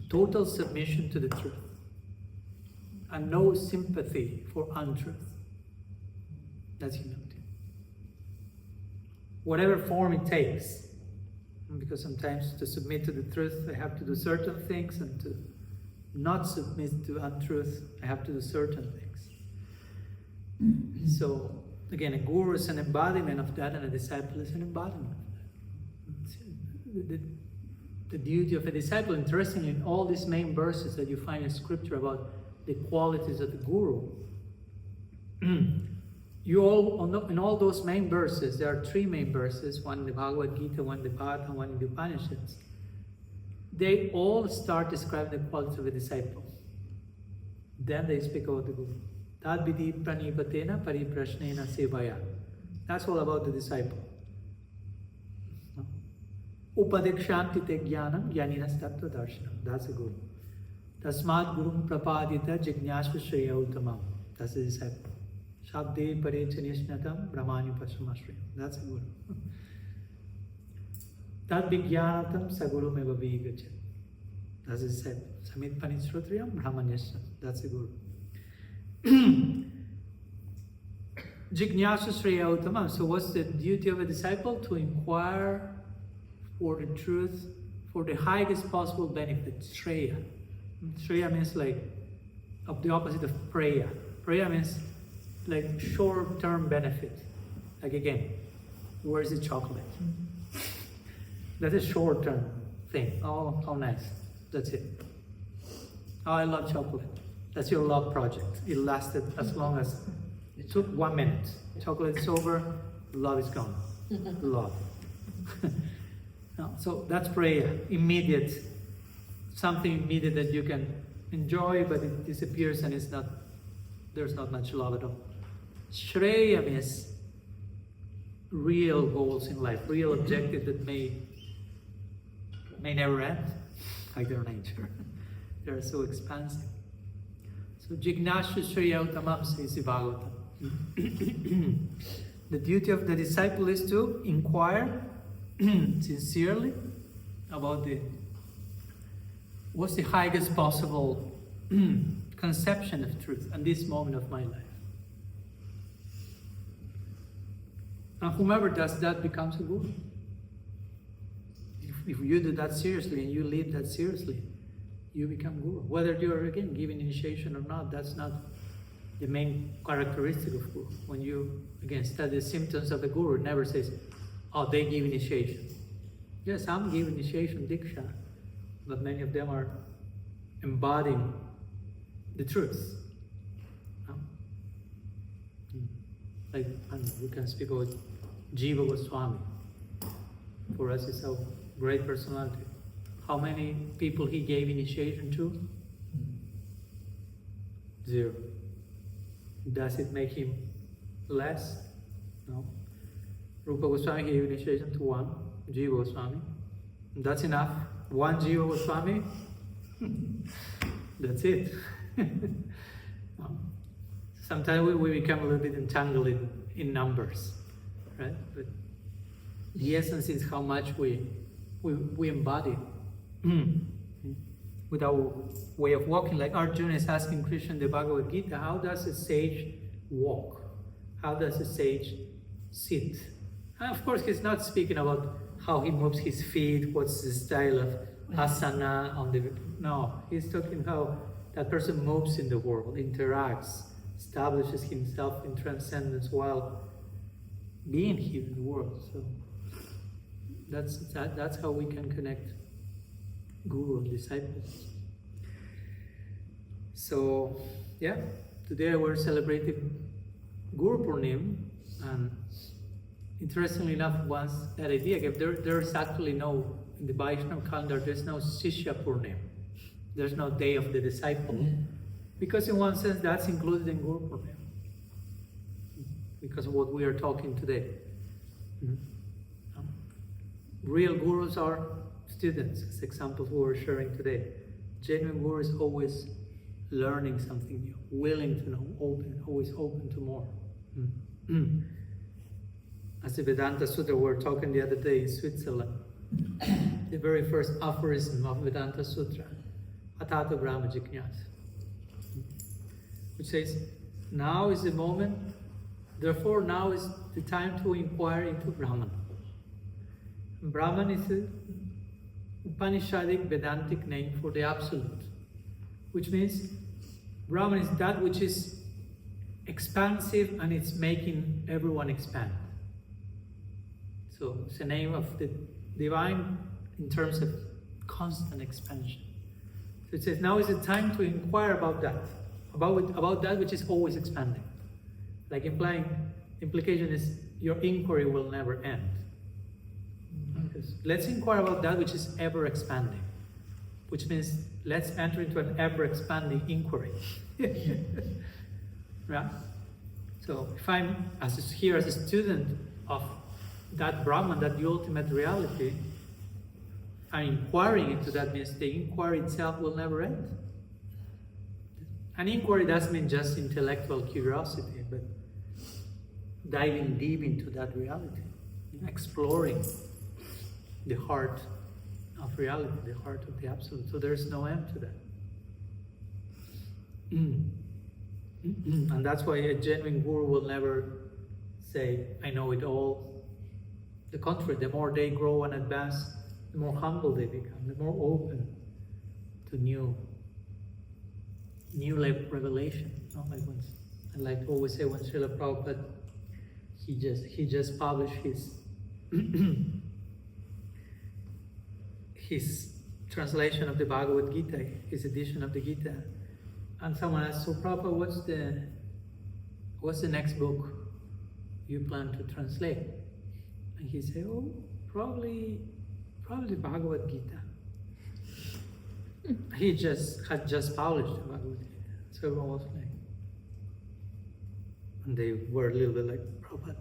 total submission to the truth and no sympathy for untruth. That's humility. Whatever form it takes. Because sometimes to submit to the truth, I have to do certain things, and to not submit to untruth, I have to do certain things. So, again, a guru is an embodiment of that, and a disciple is an embodiment of that. The duty of a disciple, interestingly, in all these main verses that you find in scripture about the qualities of the guru, in all those main verses, there are three main verses, one in the Bhagavad Gita, one in the Bhagavatam, one in the Upanishads. They all start describing the qualities of a disciple. Then they speak about the guru. Tad vidhi pranipatena pariprashnena sevaya. That's all about the disciple. Upadekshanti te jnanam jnaninas tattva darshanam. That's the guru. Tasmat gurum prapadita jignasva shreya uttamam. That's the disciple. Shabde parechanyashnatam brahmani pashamashri. That's the guru. Tad vijnanatam sagurum eva vigachat. That's the disciple. Samit panisrotriyam brahmanyasna. That's the guru. Jignasva shreya uttamam. So what's the duty of a disciple? To inquire for the truth, for the highest possible benefit. Shreya. Shreya means like of the opposite of preya. Prayer means like short-term benefit. Like again, where is the chocolate? That's a short-term thing. Oh, how nice. That's it. Oh, I love chocolate. That's your love project. It lasted as long as it took 1 minute. Chocolate's over, love is gone. Love. No, so that's prayer. Immediate. Something immediate that you can enjoy, but it disappears and there's not much love at all. Shreya means real goals in life, real objectives that may never end, like their nature. They're so expansive. So Jignasya Shreya Uttamam says in Bhagavatam. The duty of the disciple is to inquire sincerely about what's the highest possible conception of truth at this moment of my life. And whomever does that becomes a guru. If you do that seriously and you live that seriously, you become guru. Whether you're again given initiation or not, that's not the main characteristic of guru. When you again study the symptoms of the guru, it never says, oh, they give initiation. Yes, some give initiation, diksha, but many of them are embodying the truth. No? Like, I don't know, we can speak about Śrī Gosvāmī. For us, it's a great personality. How many people he gave initiation to? 0. Does it make him less? No. Rupa Goswami gave initiation to 1, Śrī Gosvāmī. That's enough. 1 Śrī Gosvāmī, that's it. Sometimes we become a little bit entangled in numbers, right? But the essence is how much we embody with our way of walking. Like Arjuna is asking Krishna in the Bhagavad Gita, how does a sage walk? How does a sage sit? And of course, he's not speaking about how he moves his feet, what's the style of asana on the... No, he's talking how that person moves in the world, interacts, establishes himself in transcendence while being here in the world. So that's how we can connect guru and disciples. So yeah, today we're celebrating Guru Purnima, and interestingly enough, once that idea came, there's actually no, in the Vaishnava calendar, there's no Shishya Purnima. There's no day of the disciple. Because in one sense, that's included in Guru Purnima. Because of what we are talking today. Real gurus are students, as examples we were sharing today. Genuine guru is always learning something new, willing to know, always open to more. As the Vedanta Sutra we were talking the other day in Switzerland, the very first aphorism of Vedanta Sutra, Atata Brahma Jignasa, which says, now is the moment, therefore now is the time to inquire into Brahman. Brahman is a Upanishadic Vedantic name for the Absolute, which means Brahman is that which is expansive and it's making everyone expand. So it's the name of the divine in terms of constant expansion. So it says now is the time to inquire about that, about that which is always expanding. Like implication is your inquiry will never end. Let's inquire about that which is ever expanding, which means let's enter into an ever expanding inquiry. Right? So if I'm here as a student of that Brahman, that the ultimate reality, I'm inquiring into that, means the inquiry itself will never end. An inquiry doesn't mean just intellectual curiosity, but diving deep into that reality, exploring the heart of reality, the heart of the Absolute. So there's no end to that. And that's why a genuine guru will never say, I know it all. The contrary, the more they grow and advance, the more humble they become, the more open to new revelation. Not like when I like to always say when Srila Prabhupada, he just published his his translation of the Bhagavad Gita, his edition of the Gita. And someone asked, so Prabhupada, what's the next book you plan to translate? And he said, oh, probably Bhagavad Gita. He had just published the Bhagavad Gita. So everyone was like, and they were a little bit like, Prabhupada,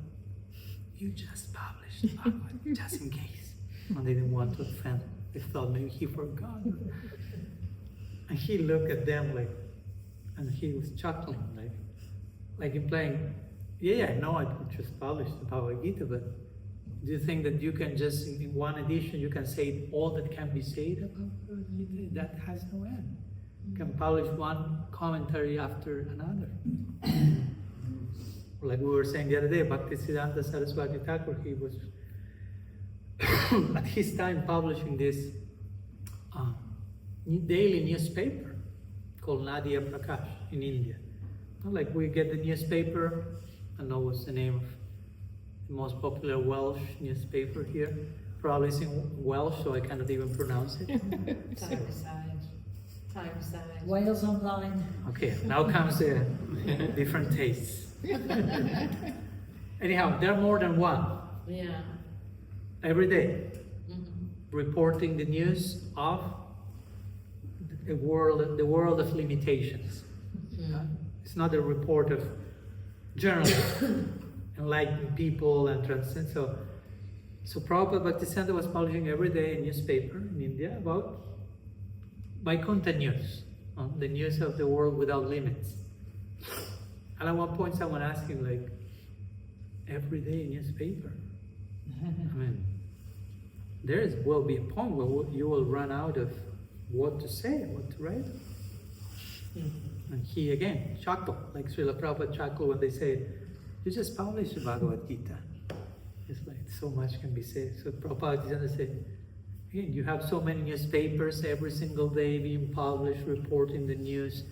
you just published the Bhagavad Gita, just in case. And they didn't want to offend. They thought maybe he forgot. And he looked at them like, and he was chuckling, like implying, yeah, I know I just published the Bhagavad Gita, but do you think that you can just, in one edition, you can say all that can be said about Bhagavad Gita? That has no end. You can publish one commentary after another. Like we were saying the other day, Bhaktisiddhanta Saraswati Thakur, he was at his time publishing this daily newspaper called Nadia Prakash in India. Like we get the newspaper, I know what's the name of the most popular Welsh newspaper here. Probably it's in Welsh, so I cannot even pronounce it. Tyneside. Wales Online. Okay, now comes the different tastes. Anyhow, there are more than one. Yeah. Every day, reporting the news of the world of limitations. It's not a report of journalism, enlightened people and transcend. So Prabhupada Bhaktisiddhanta was publishing every day a newspaper in India about Vaikuntha news, the news of the world without limits. And at one point someone asked him, like, every day a newspaper? I mean, will be a point where you will run out of what to say, what to write. And he again chuckled, like Srila Prabhupada chuckled when they say, you just published the Bhagavad Gita. It's like so much can be said. So Prabhupada said, again, you have so many newspapers every single day being published, reporting the news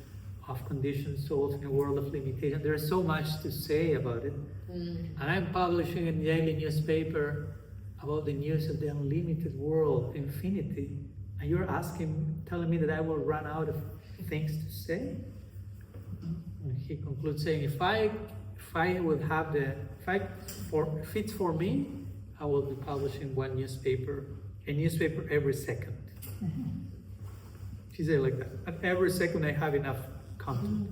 of conditioned souls in a world of limitation. There is so much to say about it. And I'm publishing a daily newspaper about the news of the unlimited world, infinity. And you're telling me that I will run out of things to say? And he concludes saying, if it's for me, I will be publishing a newspaper every second. She said like that. At every second I have enough content.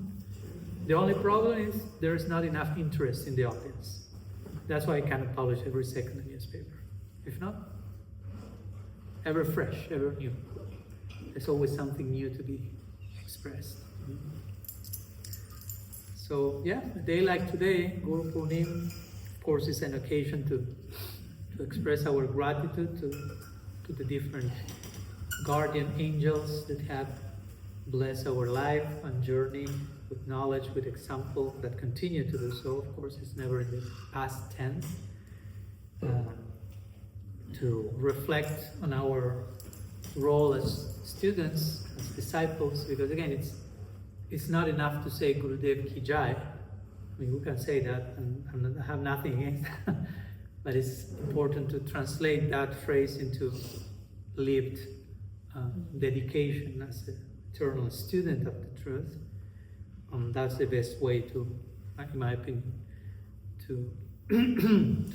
The only problem is there is not enough interest in the audience. That's why I cannot publish every second a newspaper. If not, ever fresh, ever new. There's always something new to be expressed. So yeah, a day like today, Guru Purnima, of course, is an occasion to express our gratitude to the different guardian angels that have blessed our life and journey with knowledge, with example, that continue to do so. Of course, it's never in the past tense. To reflect on our role as students, as disciples, because again, it's not enough to say Gurudev Ki Jai. I mean, we can say that, and I have nothing against that, but it's important to translate that phrase into lived dedication as an eternal student of the truth. That's the best way to, in my opinion, to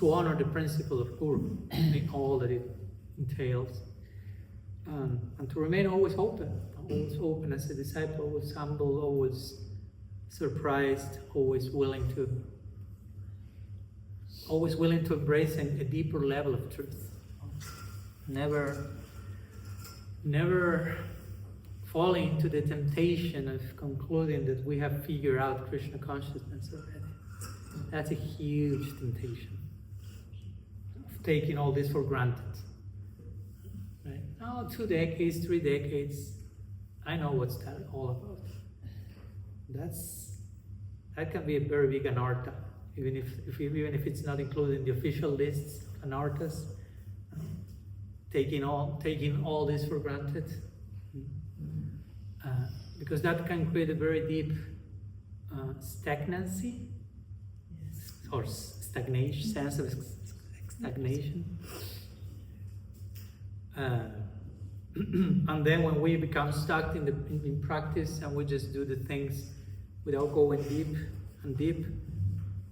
honor the principle of Guru in all that it entails, and to remain always open as a disciple, always humble, always surprised, always willing to embrace a deeper level of truth. Never falling into the temptation of concluding that we have figured out Krishna consciousness already. That's a huge temptation of taking all this for granted. Right? Oh, 2 decades, 3 decades, I know what's that all about. That can be a very big anartha, even if it's not included in the official lists of anarthas. Taking all this for granted, because that can create a very deep stagnancy, or stagnation, sense of stagnation. And then when we become stuck in practice and we just do the things without going deep and deep,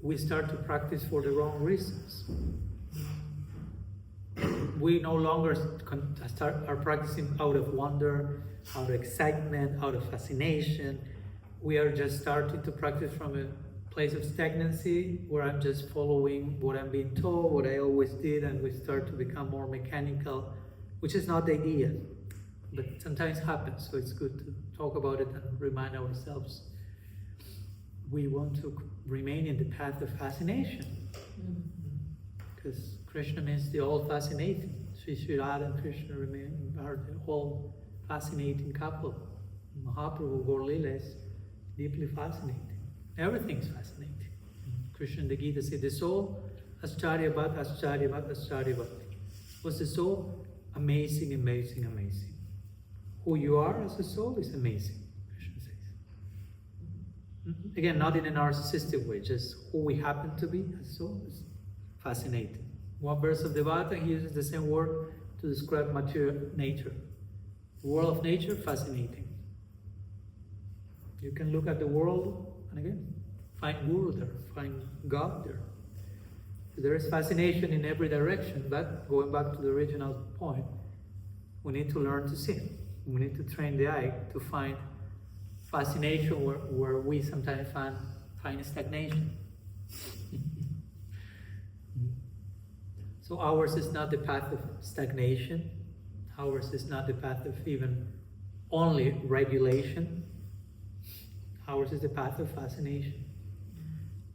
we start to practice for the wrong reasons. We no longer are practicing out of wonder, out of excitement, out of fascination. We are just starting to practice from a place of stagnancy, where I'm just following what I'm being told, what I always did, and we start to become more mechanical, which is not the idea, but sometimes happens, so it's good to talk about it and remind ourselves. We want to remain in the path of fascination, because Krishna means the all fascinating. Sri Radha and Krishna are the all fascinating couple. Mahaprabhu Gaur-lila is deeply fascinating. Everything's fascinating. Krishna in the Gita said, the soul, Ascharyavat, Ascharyavat, Ascharyavat. What's the soul? Amazing, amazing, amazing. Who you are as a soul is amazing, Krishna says. Again, not in a narcissistic way, just who we happen to be as a soul is fascinating. One verse of Devata, he uses the same word to describe material nature. The world of nature, fascinating. You can look at the world and again, find Guru there, find God there. So there is fascination in every direction, but going back to the original point, we need to learn to see. We need to train the eye to find fascination where we sometimes find stagnation. So ours is not the path of stagnation. Ours is not the path of even only regulation. Ours is the path of fascination.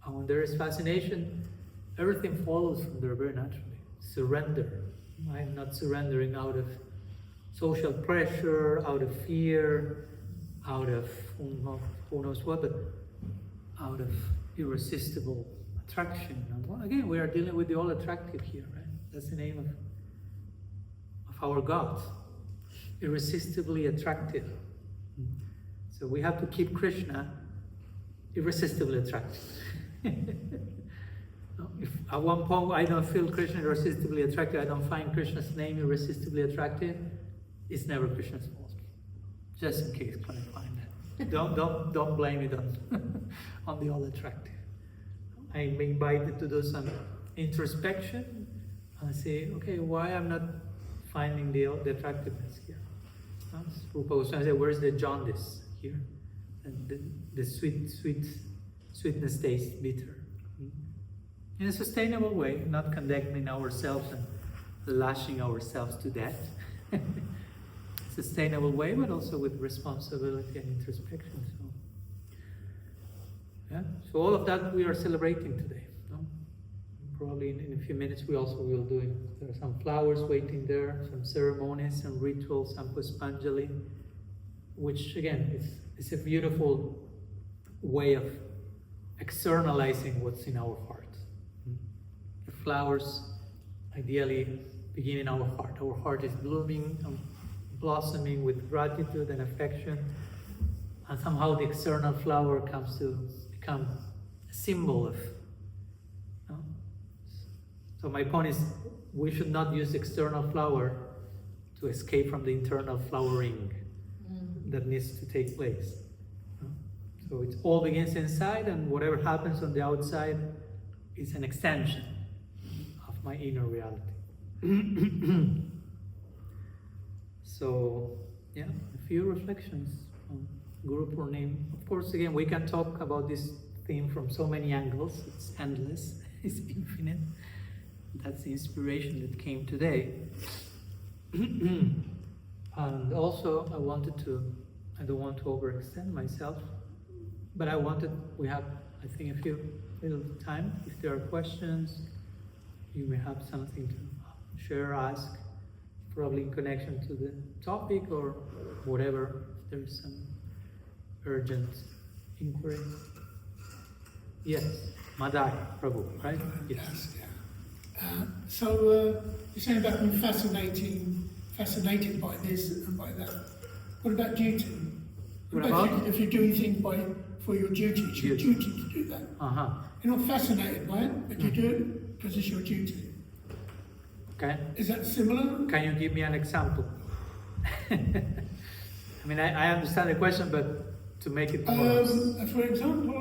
And when there is fascination, everything follows from there very naturally. Surrender. I'm not surrendering out of social pressure, out of fear, out of who knows what, but out of irresistible attraction. And again, we are dealing with the all attractive here, right? That's the name of our God. Irresistibly attractive. So we have to keep Krishna irresistibly attractive. If at one point I don't feel Krishna irresistibly attractive, I don't find Krishna's name irresistibly attractive, it's never Krishna's fault. Just in case, can I find that? Don't blame it on the all attractive. I'm invited to do some introspection and say, okay, why I'm not finding the attractiveness here? Rupa Goswami said, where's the jaundice here? And the sweetness tastes bitter. In a sustainable way, not condemning ourselves and lashing ourselves to death. Sustainable way, but also with responsibility and introspection. So all of that we are celebrating today. No? Probably in a few minutes we also will do it. There are some flowers waiting there, some ceremonies, some rituals, some Puspanjali, which again is a beautiful way of externalizing what's in our heart. The flowers ideally begin in our heart. Our heart is blooming and blossoming with gratitude and affection, and somehow the external flower comes to become a symbol of. So my point is, we should not use external flower to escape from the internal flowering that needs to take place. So it all begins inside, and whatever happens on the outside is an extension of my inner reality. So, yeah, a few reflections on Guru Purnima. Of course, again, we can talk about this theme from so many angles. It's endless, it's infinite. That's the inspiration that came today. And also, I don't want to overextend myself, but we have, I think, a few little time. If there are questions, you may have something to share, ask, probably in connection to the topic or whatever, if there's some urgent inquiry. Yes, Madai Prabhu, right? Yes. So you're saying about being fascinated by this and by that. What about duty? What about? If you're doing things for your duty. It's your duty to do that. You're not fascinated by it, but you do it because it's your duty. Okay. Is that similar? Can you give me an example? I mean, I understand the question, but to make it more... for example,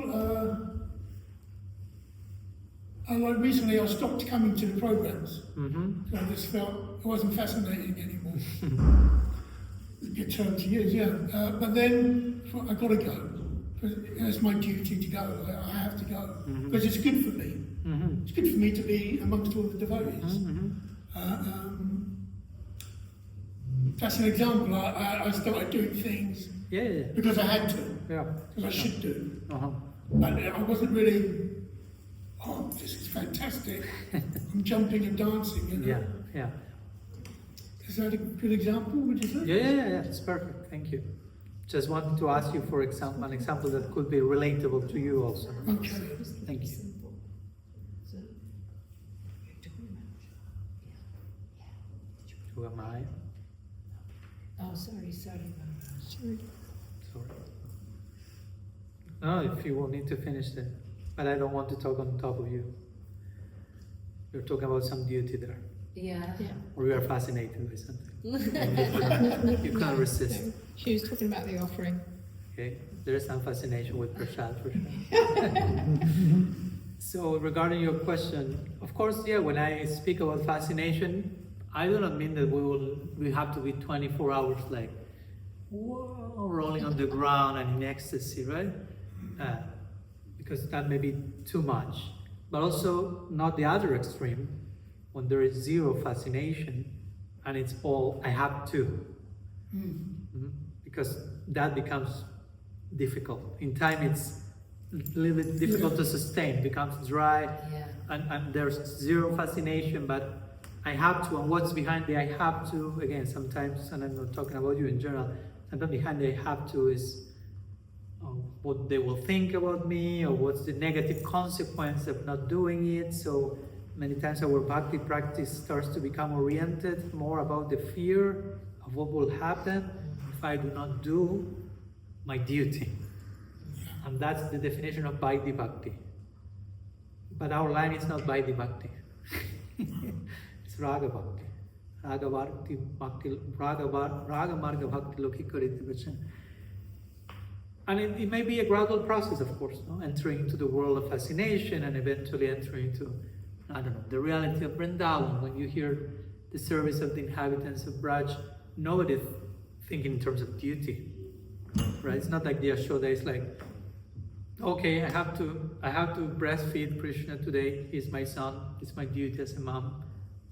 like recently I stopped coming to the programs. So I just felt it wasn't fascinating anymore. It's a good term to use, yeah. But then I got to go. It's my duty to go. I have to go because it's good for me. It's good for me to be amongst all the devotees. That's an example. I started doing things because I had to, because I should do. But I wasn't really, oh, this is fantastic. I'm jumping and dancing, you know. Yeah. Is that a good example, would you say? Yeah, it's perfect. Thank you. Just wanted to ask you for an example that could be relatable to you also. Okay. Thank you. Who am I? Oh, sorry. Sorry. No, if you will need to finish that. But I don't want to talk on top of you. You're talking about some duty there. Yeah. Or you are fascinated by something. You can't resist. She was talking about the offering. Okay, there's some fascination with prasad for sure. So regarding your question, of course, when I speak about fascination, I do not mean that we have to be 24 hours like, whoa, rolling on the ground and in ecstasy, right? Because that may be too much. But also not the other extreme, when there is zero fascination and it's all, I have to. Because that becomes difficult. In time it's a little bit difficult to sustain, it becomes dry, and there's zero fascination, but I have to, and what's behind the I have to, again, sometimes, and I'm not talking about you in general, sometimes behind the I have to is what they will think about me, or what's the negative consequence of not doing it. So many times our bhakti practice starts to become oriented more about the fear of what will happen if I do not do my duty. And that's the definition of Vaidhi Bhakti. But our line is not Vaidhi Bhakti. It's Raga Bhakti. Raga Marga Bhakti Lokhi Kariti Vachan. And it may be a gradual process, of course, no? Entering into the world of fascination and eventually entering into, I don't know, the reality of Vrindavan. When you hear the service of the inhabitants of Braj, nobody thinking in terms of duty, right? It's not like the Yashoda is like, okay, I have to breastfeed Krishna today. He's my son. It's my duty as a mom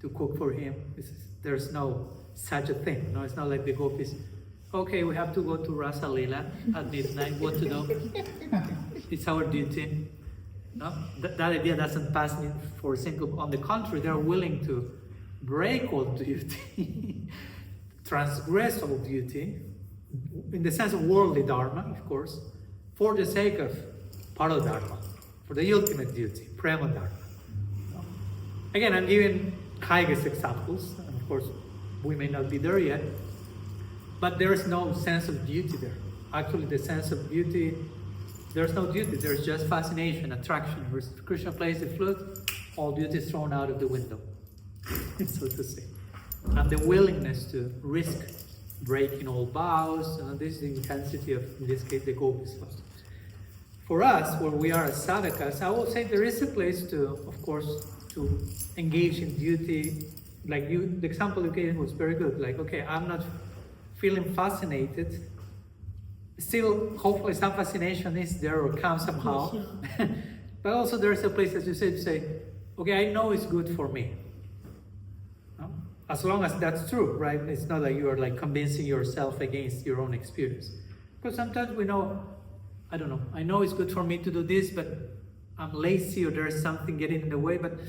to cook for him. There's no such a thing. No, it's not like the gopis. Okay, we have to go to Rasa Leela at midnight. What to do? It's our duty. No, that idea doesn't pass me for a single. On the contrary, they are willing to break all duty, transgress all duty, in the sense of worldly dharma, of course, for the sake of paradharma, for the ultimate duty, prema dharma. No? Again, I'm giving highest examples, and of course, we may not be there yet. But there is no sense of duty there. Actually, the sense of beauty, there's no duty. There's just fascination, attraction. Where Krishna plays the flute, all duty is thrown out of the window, so to say. And the willingness to risk breaking all vows, and this is the intensity of, in this case, the gopis. For us, where we are as sadhakas, I will say there is a place to, of course, to engage in duty. Like you, the example you gave was very good. Like, okay, I'm not feeling fascinated, still hopefully some fascination is there or comes somehow. But also there's a place, as you said, to say, okay, I know it's good for me. No? As long as that's true, right? It's not like you are like convincing yourself against your own experience. Because sometimes we know, I don't know, I know it's good for me to do this, but I'm lazy or there's something getting in the way, but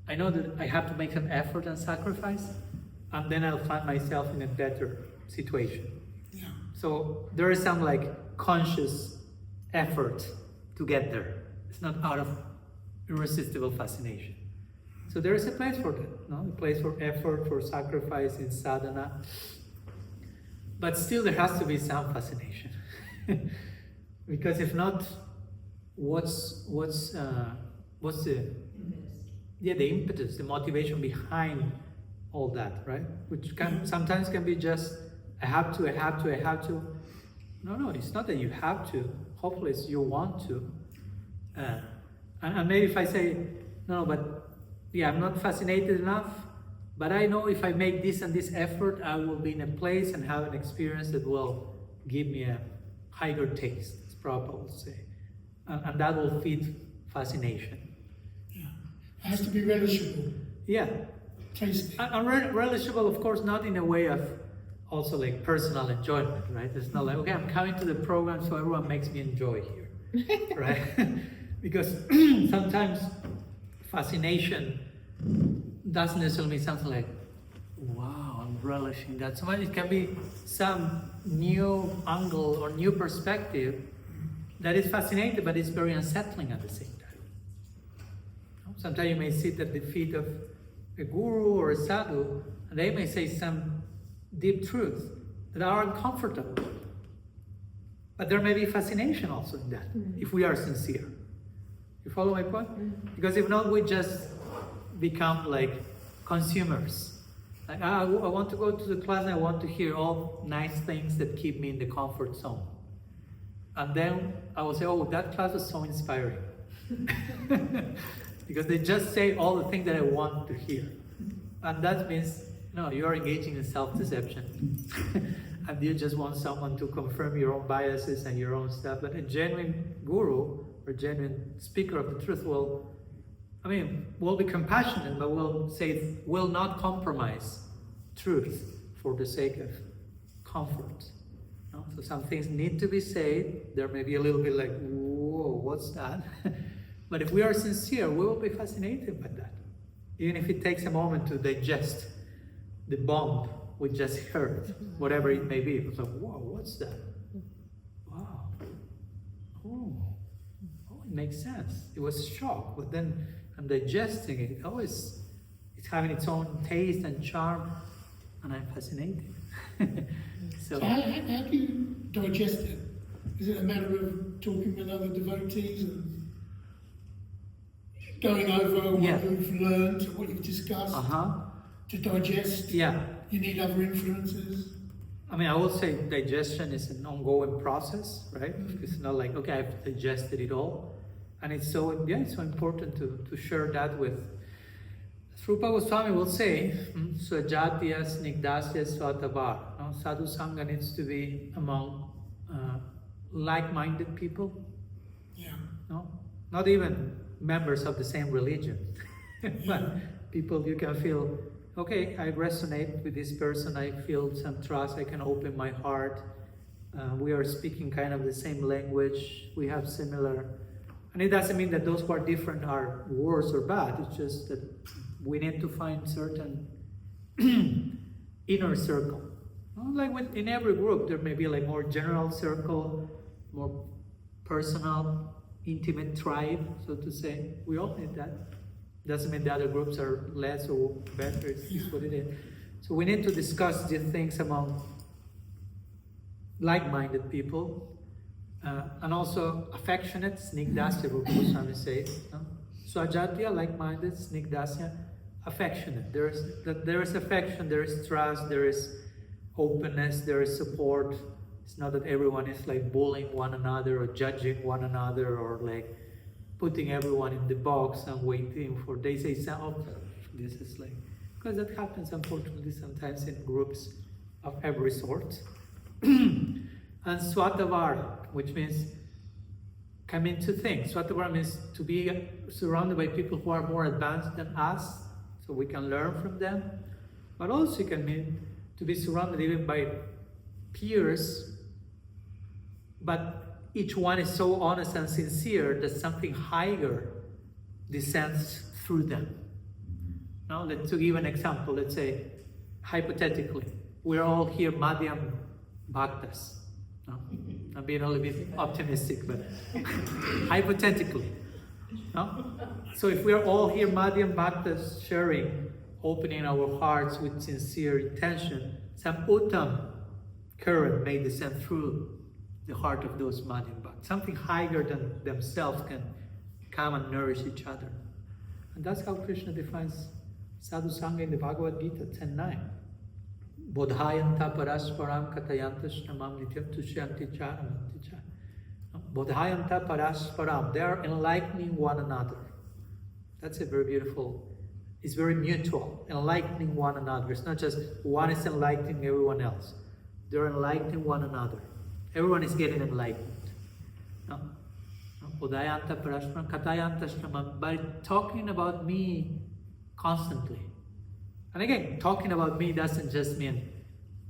I know that I have to make some effort and sacrifice, and then I'll find myself in a better situation. Yeah. So there is some like conscious effort to get there. It's not out of irresistible fascination. So there is a place for that, no? A place for effort, for sacrifice in sadhana. But still there has to be some fascination. Because if not, what's the impetus, the motivation behind all that, right? Which sometimes can be just I have to. No, it's not that you have to. Hopefully, it's you want to. And maybe if I say no, but yeah, I'm not fascinated enough. But I know if I make this and this effort, I will be in a place and have an experience that will give me a higher taste, as Prabhupada would say. And that will feed fascination. Yeah. It has to be relishable. Yeah. Tasty. And relishable, of course, not in a way of also like personal enjoyment, right? It's not like, okay, I'm coming to the program so everyone makes me enjoy here, right? Because sometimes fascination doesn't necessarily mean something like, wow, I'm relishing that. Sometimes it can be some new angle or new perspective that is fascinating, but it's very unsettling at the same time. Sometimes you may sit at the feet of a guru or a sadhu, and they may say some deep truths that are uncomfortable. But there may be fascination also in that, if we are sincere. You follow my point? Because if not, we just become like consumers. Like, I want to go to the class and I want to hear all nice things that keep me in the comfort zone. And then I will say, oh, that class was so inspiring. Because they just say all the things that I want to hear. And that means, no, you are engaging in self-deception. And you just want someone to confirm your own biases and your own stuff. But a genuine guru or genuine speaker of the truth will be compassionate, but will not compromise truth for the sake of comfort. No? So some things need to be said. There may be a little bit like, whoa, what's that? But if we are sincere, we will be fascinated by that. Even if it takes a moment to digest the bomb we just heard, whatever it may be. It's like, whoa, what's that? Wow. Oh, it makes sense. It was a shock, but then I'm digesting it. It's having its own taste and charm, and I'm fascinated. So how do you digest it? Is it a matter of talking with other devotees and going over what you've learned, what you've discussed to digest? Yeah. You need other influences? I will say digestion is an ongoing process, right? It's not like, okay, I've digested it all. And it's so important to share that with. Śrī Gosvāmī will say, Swajatya snigdasya swatavar. Sadhu Sangha needs to be among like-minded people. Yeah. No? Not even members of the same religion. But people you can feel, okay, I resonate with this person, I feel some trust, I can open my heart. We are speaking kind of the same language, we have similar. And it doesn't mean that those who are different are worse or bad, it's just that we need to find certain inner circle. Like in every group, there may be like more general circle, more personal, intimate tribe, so to say. We all need that. Doesn't mean the other groups are less or better, it's just what it is. So we need to discuss these things among like-minded people. And also affectionate, snigdasya, Swami says. Swajatya, like-minded, snigdasya, affectionate. There is affection, there is trust, there is openness, there is support. It's not that everyone is like bullying one another or judging one another or like putting everyone in the box and waiting for, they say, oh, this is like, because that happens unfortunately sometimes in groups of every sort. And swatavar, which means come into things. Swatavar means to be surrounded by people who are more advanced than us, so we can learn from them. But also it can mean to be surrounded even by peers, but each one is so honest and sincere that something higher descends through them. Now, to give an example, let's say, hypothetically, we're all here Madhyam Bhaktas. No? I'm being a little bit optimistic, but hypothetically. No? So if we're all here Madhyam Bhaktas sharing, opening our hearts with sincere intention, some Uttam current may descend through the heart of those madhyam bhaktas. Something higher than themselves can come and nourish each other. And that's how Krishna defines sadhu sangha in the Bhagavad Gita 10.9. Bodhayanta parasparam katayanta shramam nityam tushyanti charamanti cha. Bodhayanta parasparam, they are enlightening one another. That's a very beautiful, it's very mutual, enlightening one another. It's not just one is enlightening everyone else. They're enlightening one another. Everyone is getting enlightened. Bodhayanta parasparam katayanta shramam, by talking about me constantly. And again, talking about me doesn't just mean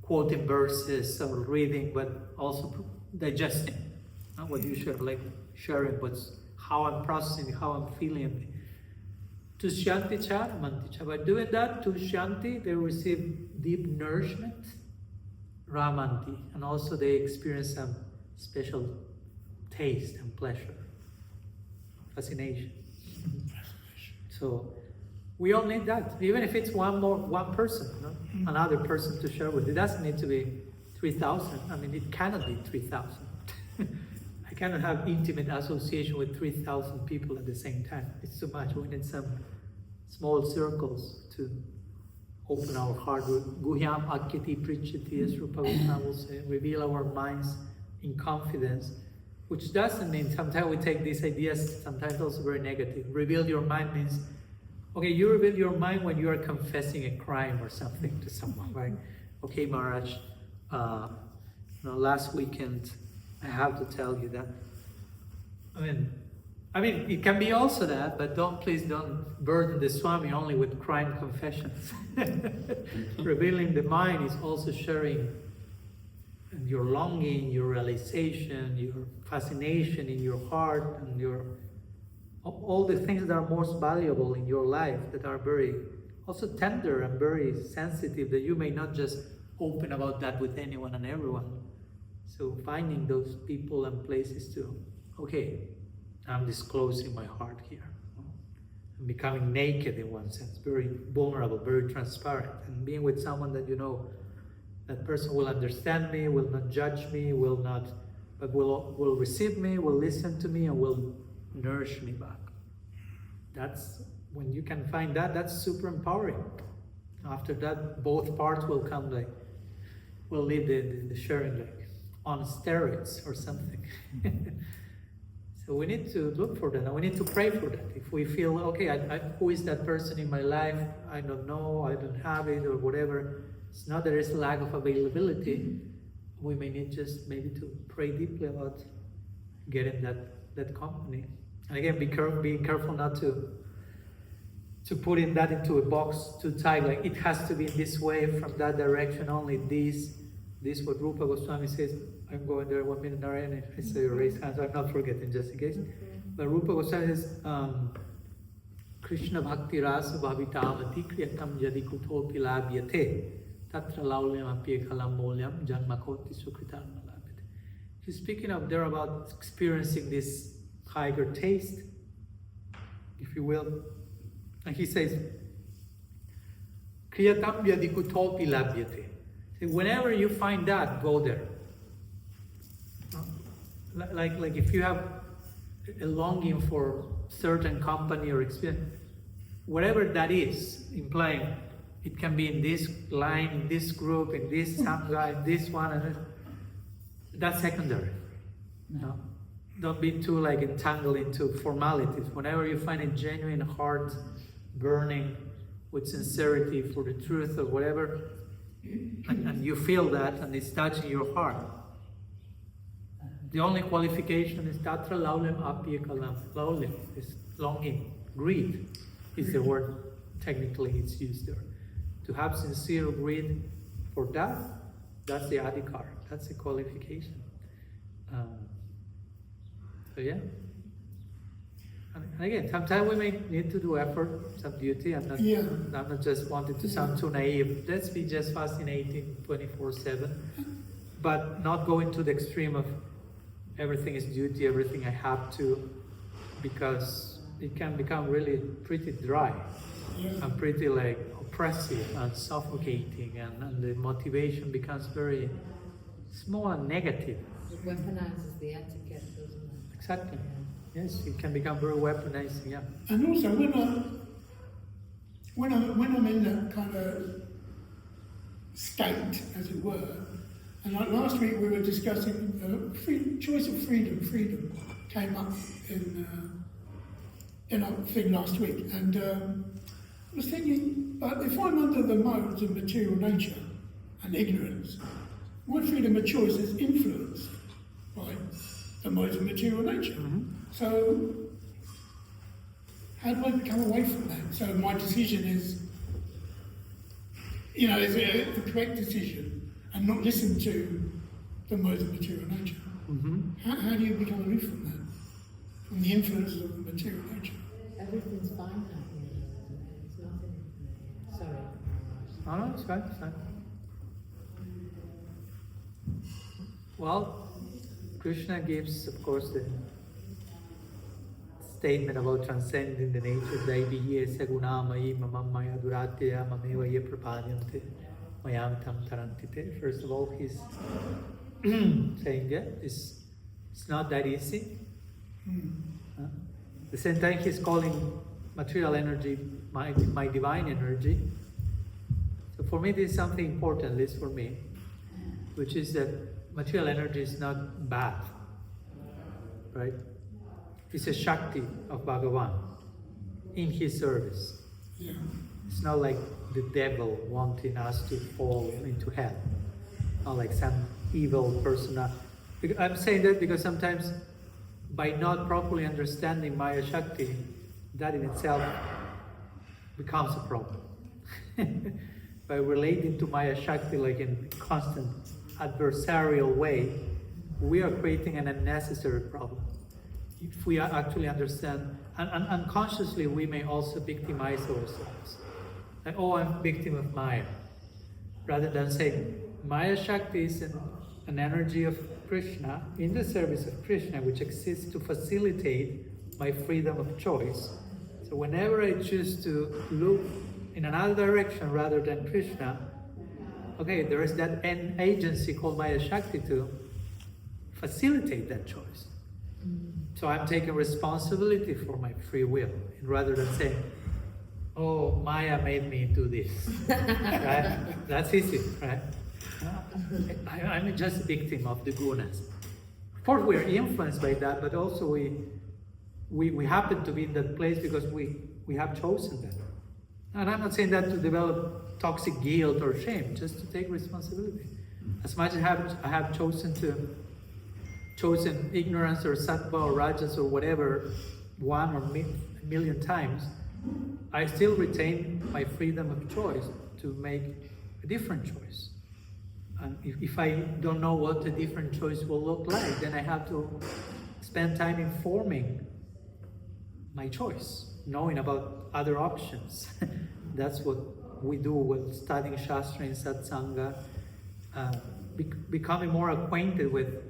quoting verses or reading, but also digesting what you share, like sharing how I'm processing, how I'm feeling. Tushyanti charamanti cha. By doing that, Tushyanti, they receive deep nourishment, Ramanti, and also they experience some special taste and pleasure, fascination. So we all need that, even if it's one person, another person to share with. It doesn't need to be 3,000. I mean, it cannot be 3,000. I cannot have intimate association with 3,000 people at the same time. It's too much. We need some small circles to open our heart. Guhyam akyati prichati, as Rupa Gosvāmī will say, reveal our minds in confidence, which doesn't mean, sometimes we take these ideas, sometimes also very negative. Reveal your mind means, okay, you reveal your mind when you are confessing a crime or something to someone, right? Okay, Maharaj, last weekend, I have to tell you that. I mean, it can be also that, but please don't burden the Swami only with crime confessions. Revealing the mind is also sharing your longing, your realization, your fascination in your heart, and all the things that are most valuable in your life, that are very also tender and very sensitive, that you may not just open about that with anyone and everyone. So finding those people and places to, okay, I'm disclosing my heart here. I'm becoming naked in one sense, very vulnerable, very transparent, and being with someone that you know that person will understand me, will not judge me, but will receive me, will listen to me, and will nourish me back. That's when you can find that, that's super empowering. After that, both parts will come will lead the sharing on steroids or something. So we need to look for that, and we need to pray for that. If we feel, okay, who is that person in my life? I don't know, I don't have it, or whatever. It's not that there is a lack of availability. We may need just maybe to pray deeply about getting that company. And again, be careful not to put that into a box too tight, like it has to be in this way, from that direction only, this what Rupa Gosvāmī says. I'm going there 1 minute, Narayana. I say raise hands, I'm not forgetting just in case. But Rupa Gosvāmī says, Krishna-bhakti rasa bhavitāmati kriyatam yadi kutopi labhyate tatra laulyam apyekalam molyam janmakoti sukritam labhyate. He's speaking there about experiencing this higher taste, if you will. And he says, kriyatam yadi kutopi labhyate. Whenever you find that, go there. Like if you have a longing for certain company or experience, whatever that is implying, it can be in this line, in this group, in this sangha, in this one, and that's secondary. No? Don't be too entangled into formalities. Whenever you find a genuine heart burning with sincerity for the truth or whatever, and you feel that, and it's touching your heart, the only qualification is tatra laulim apyekalam. Laulim is longing. Greed is the word technically it's used there. To have sincere greed for that, that's the adhikar. That's the qualification. So yeah. And again, sometimes we may need to do effort, some duty. I'm not just wanting to sound too naive. Let's be just fascinating 24/7, but not going to the extreme of everything is duty, everything I have to, because it can become really pretty dry and pretty oppressive and suffocating, and the motivation becomes very It's more negative. It weaponizes the etiquette, doesn't it? Exactly. Yes, it can become very weaponized. Yeah. And also, when I'm in that kind of state, as it were, and like last week we were discussing choice of freedom. Freedom came up in our thing last week, and I was thinking, but if I'm under the modes of material nature and ignorance, my freedom of choice is influenced by the modes of material nature. So, how do I become away from that? So my decision is, is it the correct decision and not listen to the modes of material nature? How do you become aloof from that? From the influences of the material nature? Everything's fine out here, isn't it? It's nothing. Sorry. No, it's fine, it's fine. Well, Krishna gives, of course, the statement about transcending the nature of Daiviye Sagunamayi Mamam Maya Duratya Mameva Ye Prapadyante Mayam Tam Tarantite. First of all, he's saying that it's not that easy. At the same time, he's calling material energy my divine energy. So for me, this is something important, at least for me, which is that material energy is not bad, right? It's a Shakti of Bhagavan in his service. Yeah. It's not like the devil wanting us to fall into hell, not like some evil person. I'm saying that because sometimes by not properly understanding Maya Shakti, that in itself becomes a problem. By relating to Maya Shakti like in a constant adversarial way, we are creating an unnecessary problem. If we actually understand, and unconsciously we may also victimize ourselves. Like, oh, I'm a victim of Maya. Rather than saying, Maya Shakti is an energy of Krishna, in the service of Krishna, which exists to facilitate my freedom of choice. So whenever I choose to look in another direction rather than Krishna, okay, there is that agency called Maya Shakti to facilitate that choice. So I'm taking responsibility for my free will, rather than saying, oh, Maya made me do this. Right? That's easy, right? I'm just a victim of the gunas. Of course, we are influenced by that, but also we happen to be in that place because we have chosen that. And I'm not saying that to develop toxic guilt or shame, just to take responsibility. As much as I have chosen ignorance or sattva or rajas or whatever 1 or a million times, I still retain my freedom of choice to make a different choice. And if I don't know what a different choice will look like, then I have to spend time informing my choice, knowing about other options. That's what we do with studying Shastra and Satsanga, becoming more acquainted with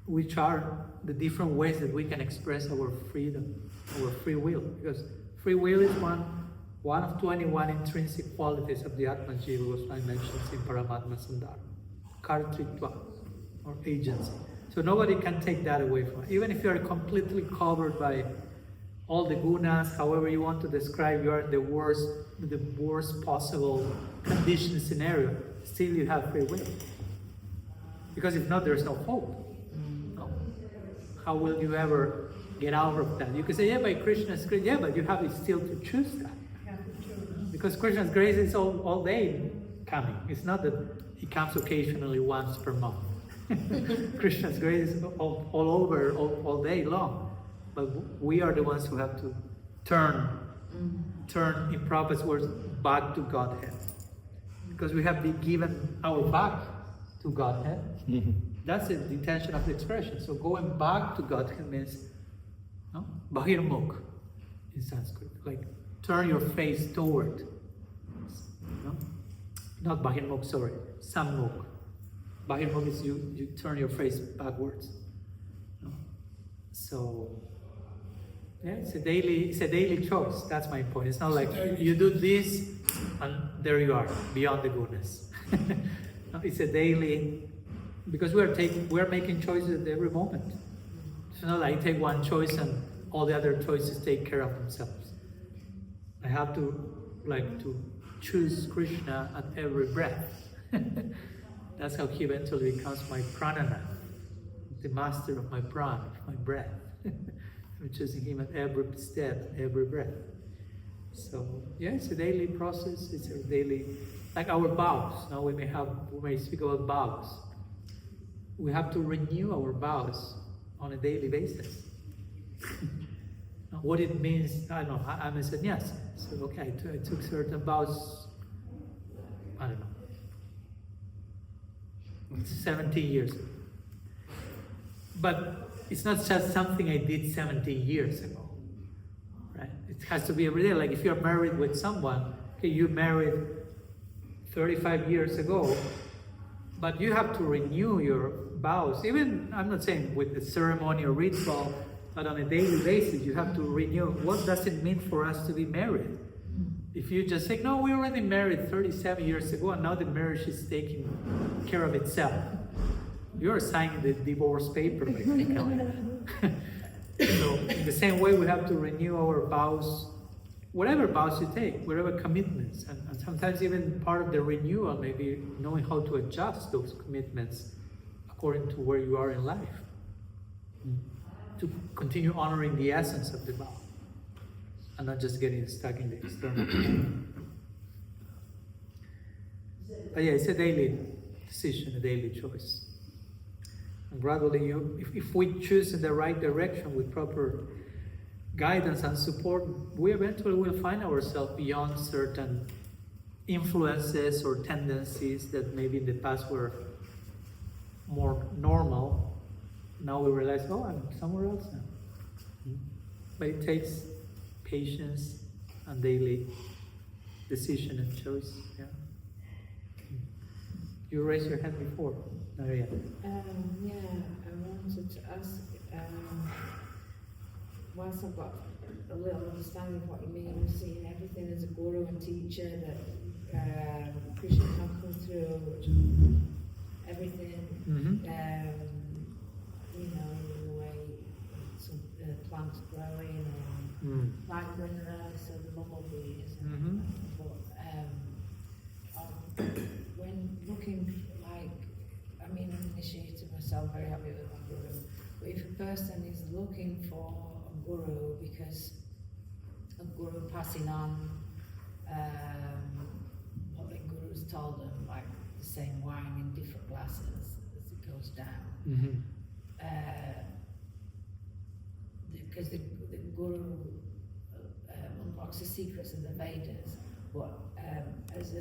which are the different ways that we can express our freedom, our free will. Because free will is one of 21 intrinsic qualities of the Atma Jiva Gosvāmī mentions in Paramatma Sandhara. Kartritva, or agency. So nobody can take that away from it. Even if you are completely covered by all the gunas, however you want to describe, you are in the worst possible condition scenario, still you have free will. Because if not, there's no hope. No. How will you ever get out of that? You can say, yeah, by Krishna's grace, yeah, but you have still to choose that. Because Krishna's grace is all day coming. It's not that he comes occasionally once per month. Krishna's grace is all over, all day long. But we are the ones who have to turn, in Prabhupada's words, back to Godhead. Because we have been given our back to Godhead. That's the intention of the expression. So going back to Godhead means bahirmukh in Sanskrit. Like turn your face toward. Not bahirmukh, sorry. Sammukh. Bahirmukh is you turn your face backwards. So yeah, it's a daily choice. That's my point. It's not like you do this and there you are, beyond the goodness. No, it's a daily because we're making choices at every moment. It's not like I take one choice and all the other choices take care of themselves. I have to choose Krishna at every breath. That's how he eventually becomes my pranana, the master of my prana, of my breath. I'm choosing him at every step, every breath. So yeah, it's a daily process. It's a daily, like our vows. Now we may speak about vows. We have to renew our vows on a daily basis. Now, what it means, I don't know. I'm a sannyasi, so okay, I took certain vows. I don't know, 70 years ago. But it's not just something I did 70 years ago, right? It has to be every day. Like if you're married with someone, okay, you married 35 years ago, but you have to renew your vows. Even, I'm not saying with the ceremony or ritual, but on a daily basis, you have to renew. What does it mean for us to be married? If you just say, no, we already married 37 years ago, and now the marriage is taking care of itself. You're signing the divorce paper, basically. So in the same way, we have to renew our vows, whatever vows you take, whatever commitments. And sometimes even part of the renewal may be knowing how to adjust those commitments according to where you are in life, to continue honoring the essence of the vow and not just getting stuck in the external. But yeah, it's a daily decision, a daily choice. And gradually, if we choose in the right direction with proper guidance and support, we eventually will find ourselves beyond certain influences or tendencies that maybe in the past were more normal. Now we realize, oh, I'm somewhere else now. But it takes patience and daily decision and choice. Yeah. You raised your hand before. No, yeah. Yeah, I wanted to ask, whilst I've got a little understanding of what you mean, seeing everything as a guru and teacher, that Krishna can come through everything, you know, in the way some plants growing or vibrant so the bumblebees. But when looking, like, I mean, I'm initiated myself, very happy with my guru. But if a person is looking for a guru because a guru passing on what the guru's told them, like the same wine in different glasses as it goes down, because the guru unlocks the secrets of the Vedas. But as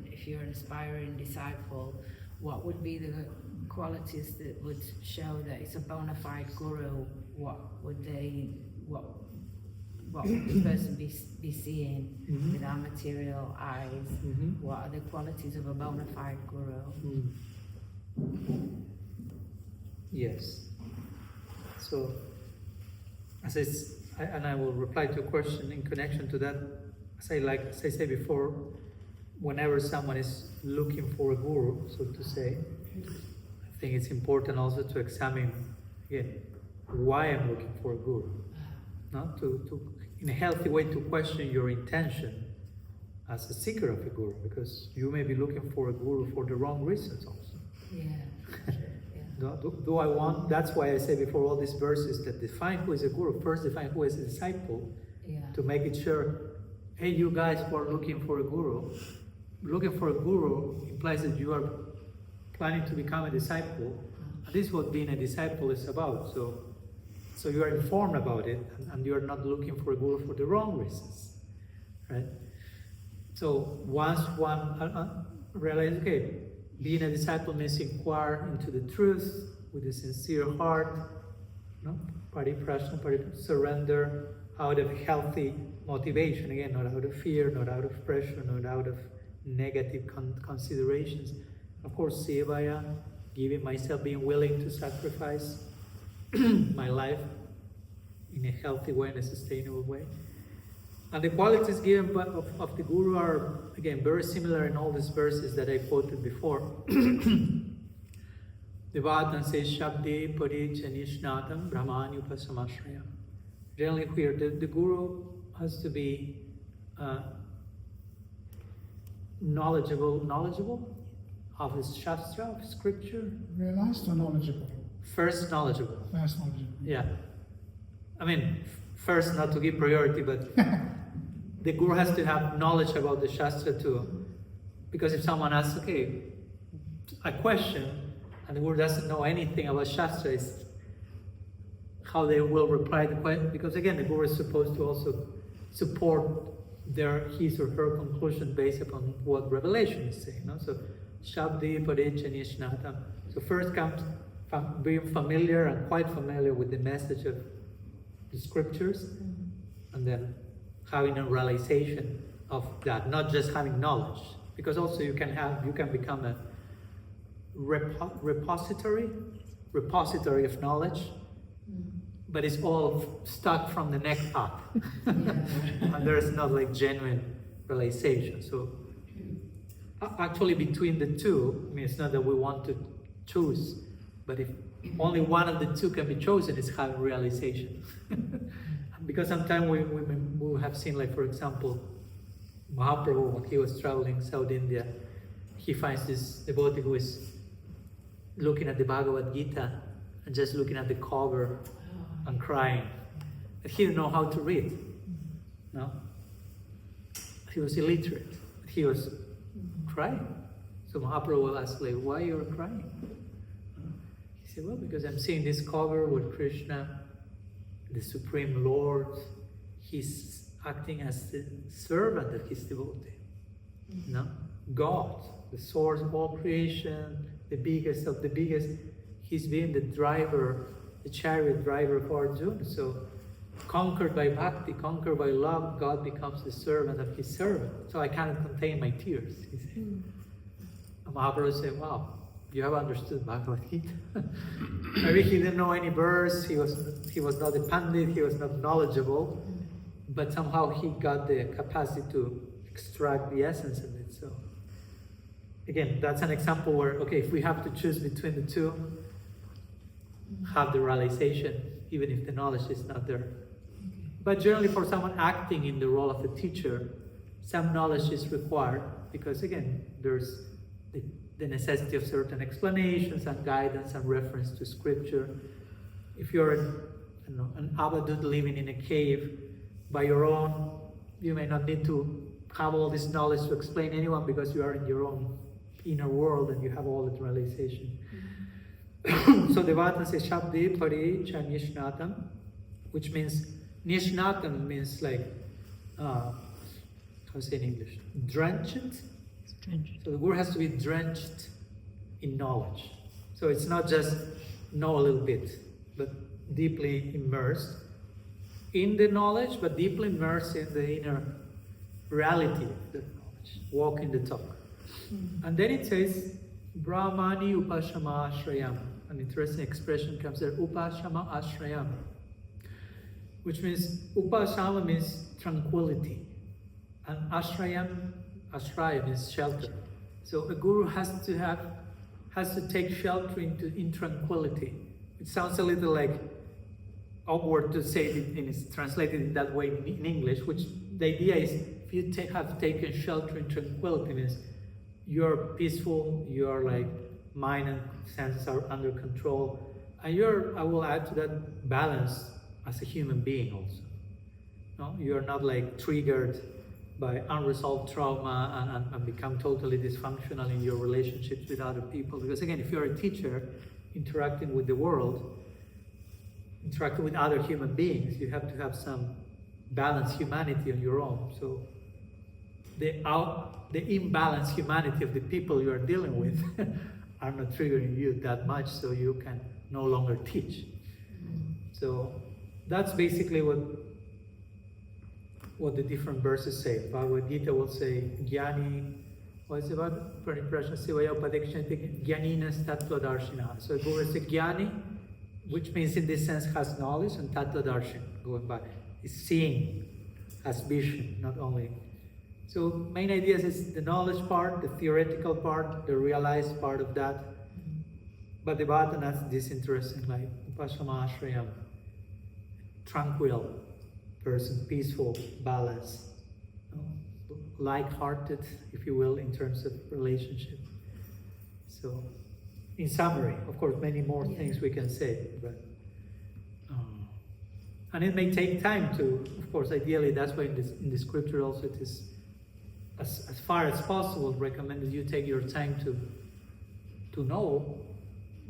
if you're an aspiring disciple, what would be the qualities that would show that it's a bona fide guru? What would the person be seeing with our material eyes? What are the qualities of a bona fide guru? Yes. So, and I will reply to a question in connection to that. As I said before, whenever someone is looking for a guru, so to say, I think it's important also to examine again why I'm looking for a guru. No? To in a healthy way to question your intention as a seeker of a guru, because you may be looking for a guru for the wrong reasons also. Yeah. Do I want, that's why I say before all these verses that define who is a guru, first define who is a disciple, to make it sure, hey, you guys who are looking for a guru implies that you are planning to become a disciple. And this is what being a disciple is about. So you are informed about it, and you are not looking for a guru for the wrong reasons, right? So once one realizes, okay, being a disciple means inquire into the truth with a sincere heart, surrender out of healthy motivation, again, not out of fear, not out of pressure, not out of negative considerations. Of course, sevaya, giving myself, being willing to sacrifice my life in a healthy way, in a sustainable way. And the qualities given of the Guru are, again, very similar in all these verses that I quoted before. The Bhagavatam says, Shabde Paricha Nishnatam Brahmani Upasamashrayam. Generally here, the Guru has to be knowledgeable of his Shastra, of scripture. Realized or knowledgeable? First knowledgeable. First knowledgeable. Yeah. I mean, first not to give priority, but the Guru has to have knowledge about the Shastra too. Because if someone asks, okay, a question, and the Guru doesn't know anything about Shastra, is how they will reply the question. Because again, the Guru is supposed to also support his or her conclusion based upon what revelation is saying. No? So, Shabdi Paricha Nishnatam. So first comes being familiar and quite familiar with the message of the scriptures, and then having a realization of that, not just having knowledge. Because also you can become a repository of knowledge, but it's all stuck from the neck up. And there's not like genuine realization. So actually between the two, I mean, it's not that we want to choose, but if only one of the two can be chosen, is having realization. Because sometimes we have seen, like for example, Mahaprabhu, when he was traveling South India, he finds this devotee who is looking at the Bhagavad Gita and just looking at the cover and crying. But he didn't know how to read. No? He was illiterate. He was crying. So Mahaprabhu will ask, like, why you are crying? He said, well, because I'm seeing this cover with Krishna, the Supreme Lord. He's acting as the servant of his devotee. No? God, the source of all creation, the biggest of the biggest. He's being the driver, the chariot driver of Arjuna. So, conquered by bhakti, conquered by love, God becomes the servant of his servant. So I cannot contain my tears, he said. And Mahaprabhu said, wow, you have understood Bhagavad Gita. Maybe he didn't know any verse, he was not a pandit, he was not knowledgeable, but somehow he got the capacity to extract the essence of it. So again, that's an example where, okay, if we have to choose between the two, have the realization, even if the knowledge is not there. But generally for someone acting in the role of a teacher, some knowledge is required, because again, there's the necessity of certain explanations and guidance and reference to scripture. If you're an avadut living in a cave by your own, you may not need to have all this knowledge to explain anyone, because you are in your own inner world and you have all the realization. So the Bhagavatam says, Shabdi Paricha Nishnatam, which means, Nishnatam means like, how to say in English? Drenched. So the Guru has to be drenched in knowledge. So it's not just know a little bit, but deeply immersed in the knowledge, but deeply immersed in the inner reality of the knowledge. Walk in the talk. And then it says, Brahmani Upashama Ashrayam. An interesting expression comes there, Upashama Ashrayam, which means, Upashama means tranquility, and Ashraya means shelter. So a guru has to take shelter in tranquility. It sounds a little like awkward to say it and it's translated in that way in English, which the idea is, if you have taken shelter in tranquility, means you're peaceful, you're like, mind and senses are under control, and I will add to that, balanced as a human being also. No? You're not like triggered by unresolved trauma and become totally dysfunctional in your relationships with other people. Because again, if you're a teacher interacting with the world, interacting with other human beings, you have to have some balanced humanity on your own. So the imbalanced humanity of the people you are dealing with are not triggering you that much, so you can no longer teach. So that's basically what the different verses say. Bhagavad Gita will say, Jnani, what is it about? Pranipprashna Sivaya Upadekshante Jnaninas Tattva Darshina. So Guru is a Jnani, which means in this sense has knowledge, and Tattva Darshan, going by, is seeing. has vision, not only. So main ideas is the knowledge part, the theoretical part, the realized part of that. But the Bhatana's disinteresting, like Upasama tranquil person, peaceful, balanced, like-hearted, if you will, in terms of relationship. So, in summary, of course, many more things we can say, but and it may take time to, of course, ideally, that's why in the scripture also it is, as far as possible, recommended you take your time to know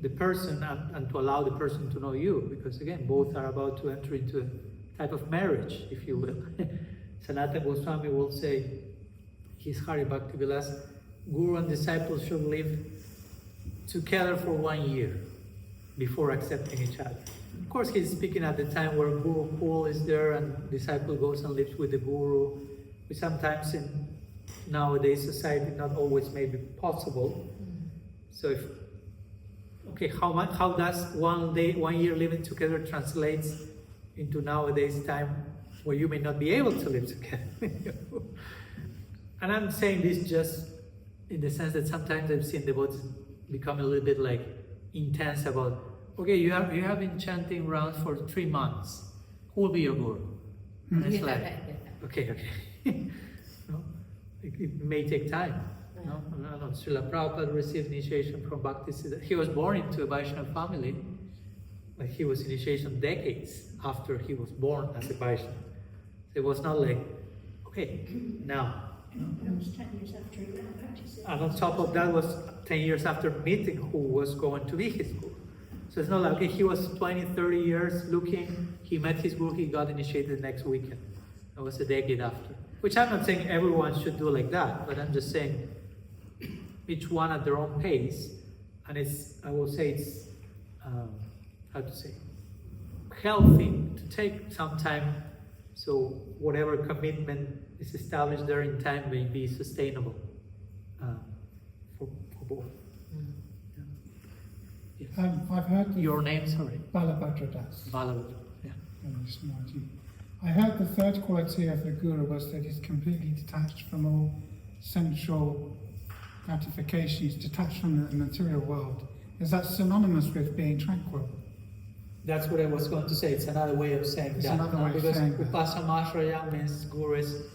the person and to allow the person to know you, because again, both are about to enter into a type of marriage, if you will. Sanatana Goswami will say, his Hari Bhakti Vilas, Guru and disciples should live together for 1 year before accepting each other. Of course, he's speaking at the time where Guru Kul is there and disciple goes and lives with the Guru, which sometimes in nowadays society not always may be possible. So if, okay, how does 1 year living together translates into nowadays time where you may not be able to live together? And I'm saying this just in the sense that sometimes I've seen devotees become a little bit like intense about, okay, you have been chanting rounds for 3 months. Who will be your guru? And it's like, okay. No? It may take time. No? Srila Prabhupada received initiation from Bhaktisiddhanta. He was born into a Vaishnava family, but he was initiation decades after he was born as a Vaishnava. So it was not like, okay, now. It was 10 years after he practiced. And on top of that was 10 years after meeting who was going to be his guru. So it's not like, okay, he was 20, 30 years looking, he met his guru, he got initiated the next weekend. It was a decade after. Which I'm not saying everyone should do like that, but I'm just saying each one at their own pace. And it's, I will say it's, how to say, healthy to take some time so whatever commitment is established there in time may be sustainable for both. Yes. I've heard Your name, sorry? Balabhadra Das. Balabhadra, yeah. I heard the third quality of the Guru was that he's completely detached from all sensual gratification. He's detached from the material world. Is that synonymous with being tranquil? That's what I was going to say. It's another way of saying It's that. another way of because saying that. Upasama Mahārāja means Guru is,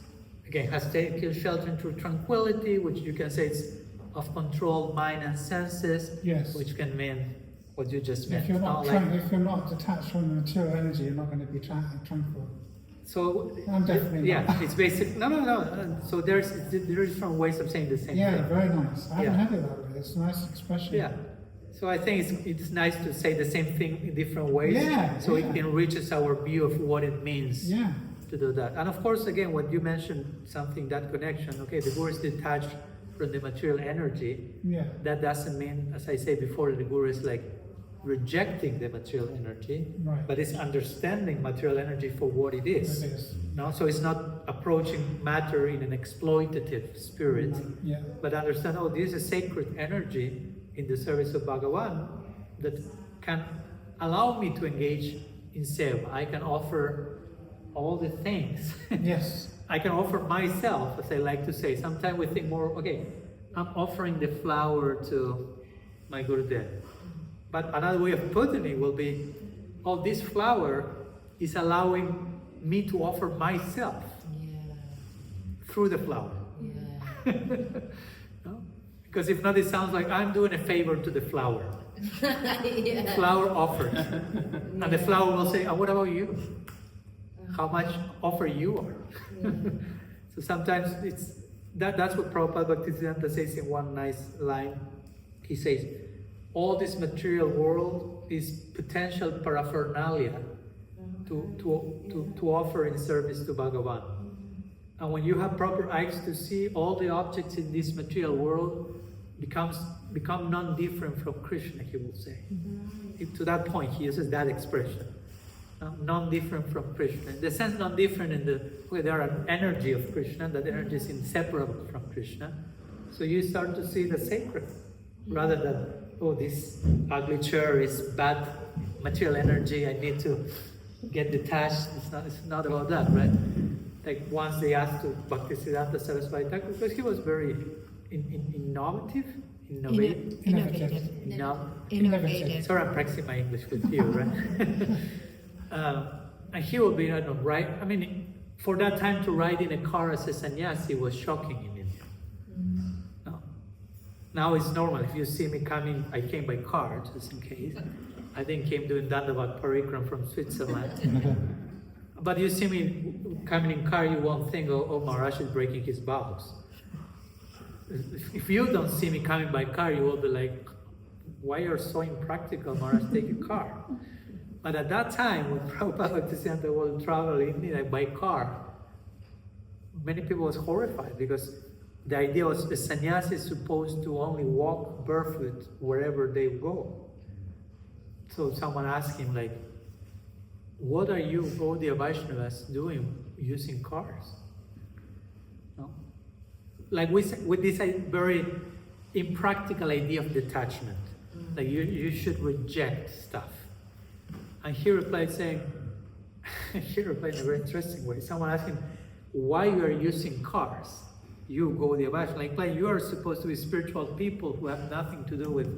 again, has taken shelter into tranquility, which you can say is of controlled mind and senses, Yes. which can mean what you just meant. If you're not, Like- if you're not detached from the material energy, you're not going to be tranquil. So I'm definitely yeah, not. it's basic. No. So there is different ways of saying the same Yeah, thing. very nice. I haven't Yeah. had it that way. It's a nice expression. Yeah. So I think it's nice to say the same thing in different ways. Yeah, So yeah. it enriches our view of what it means Yeah. to do that. And of course, again, when you mentioned something, that connection, okay, the Guru is detached from the material energy. Yeah. That doesn't mean, as I said before, the Guru is like rejecting the material energy, Right. but it's understanding material energy for what it is. It is. No, so it's not approaching matter in an exploitative spirit, Yeah. but understand, oh, this is a sacred energy in the service of Bhagavan that can allow me to engage in seva. I can offer all the things. Yes. I can offer myself, as I like to say. Sometimes we think more, okay, I'm offering the flower to my Gurudev. But another way of putting it will be, oh, this flower is allowing me to offer myself through the flower. No? Because if not, it sounds like I'm doing a favor to the flower. Flower offers. And the flower will say, oh, what about you? How much offer you are? So sometimes it's that's what Prabhupada Bhaktisiddhanta says in one nice line. He says, all this material world is potential paraphernalia to offer in service to Bhagavan. And when you have proper eyes to see, all the objects in this material world become non-different from Krishna, he will say. To that point, he uses that expression. Non-different from Krishna. In the sense, non-different in the way they are an energy of Krishna, that energy is inseparable from Krishna. So you start to see the sacred, rather than, oh, this ugly chair is bad material energy, I need to get detached. It's not about that, right? like once they asked to Bhaktisiddhanta Saraswati Thakur, because he was very innovative. Sorry, I'm practicing my English with you, right? And he would be, I don't know, right? I mean, for that time to ride in a car as a sannyasi was shocking in India. No. Now it's normal. If you see me coming, I came by car, just in case. I then came doing Dandavat Parikram from Switzerland. But you see me coming in car, you won't think, oh, Maharaj is breaking his vows. If you don't see me coming by car, you will be like, why are you so impractical, Maharaj, take a car? But at that time, when Prabhupada Bhaktisiddhanta was traveling by car, many people was horrified because the idea was the sannyasi is supposed to only walk barefoot wherever they go. So someone asked him, like, what are you Gaudiya Vaishnavas doing using cars? No? Like with this very impractical idea of detachment, like you should reject stuff. And he replied saying, he replied in a very interesting way. Someone asked him, why you are using cars? You Gaudiya Vaishnava, like you are supposed to be spiritual people who have nothing to do with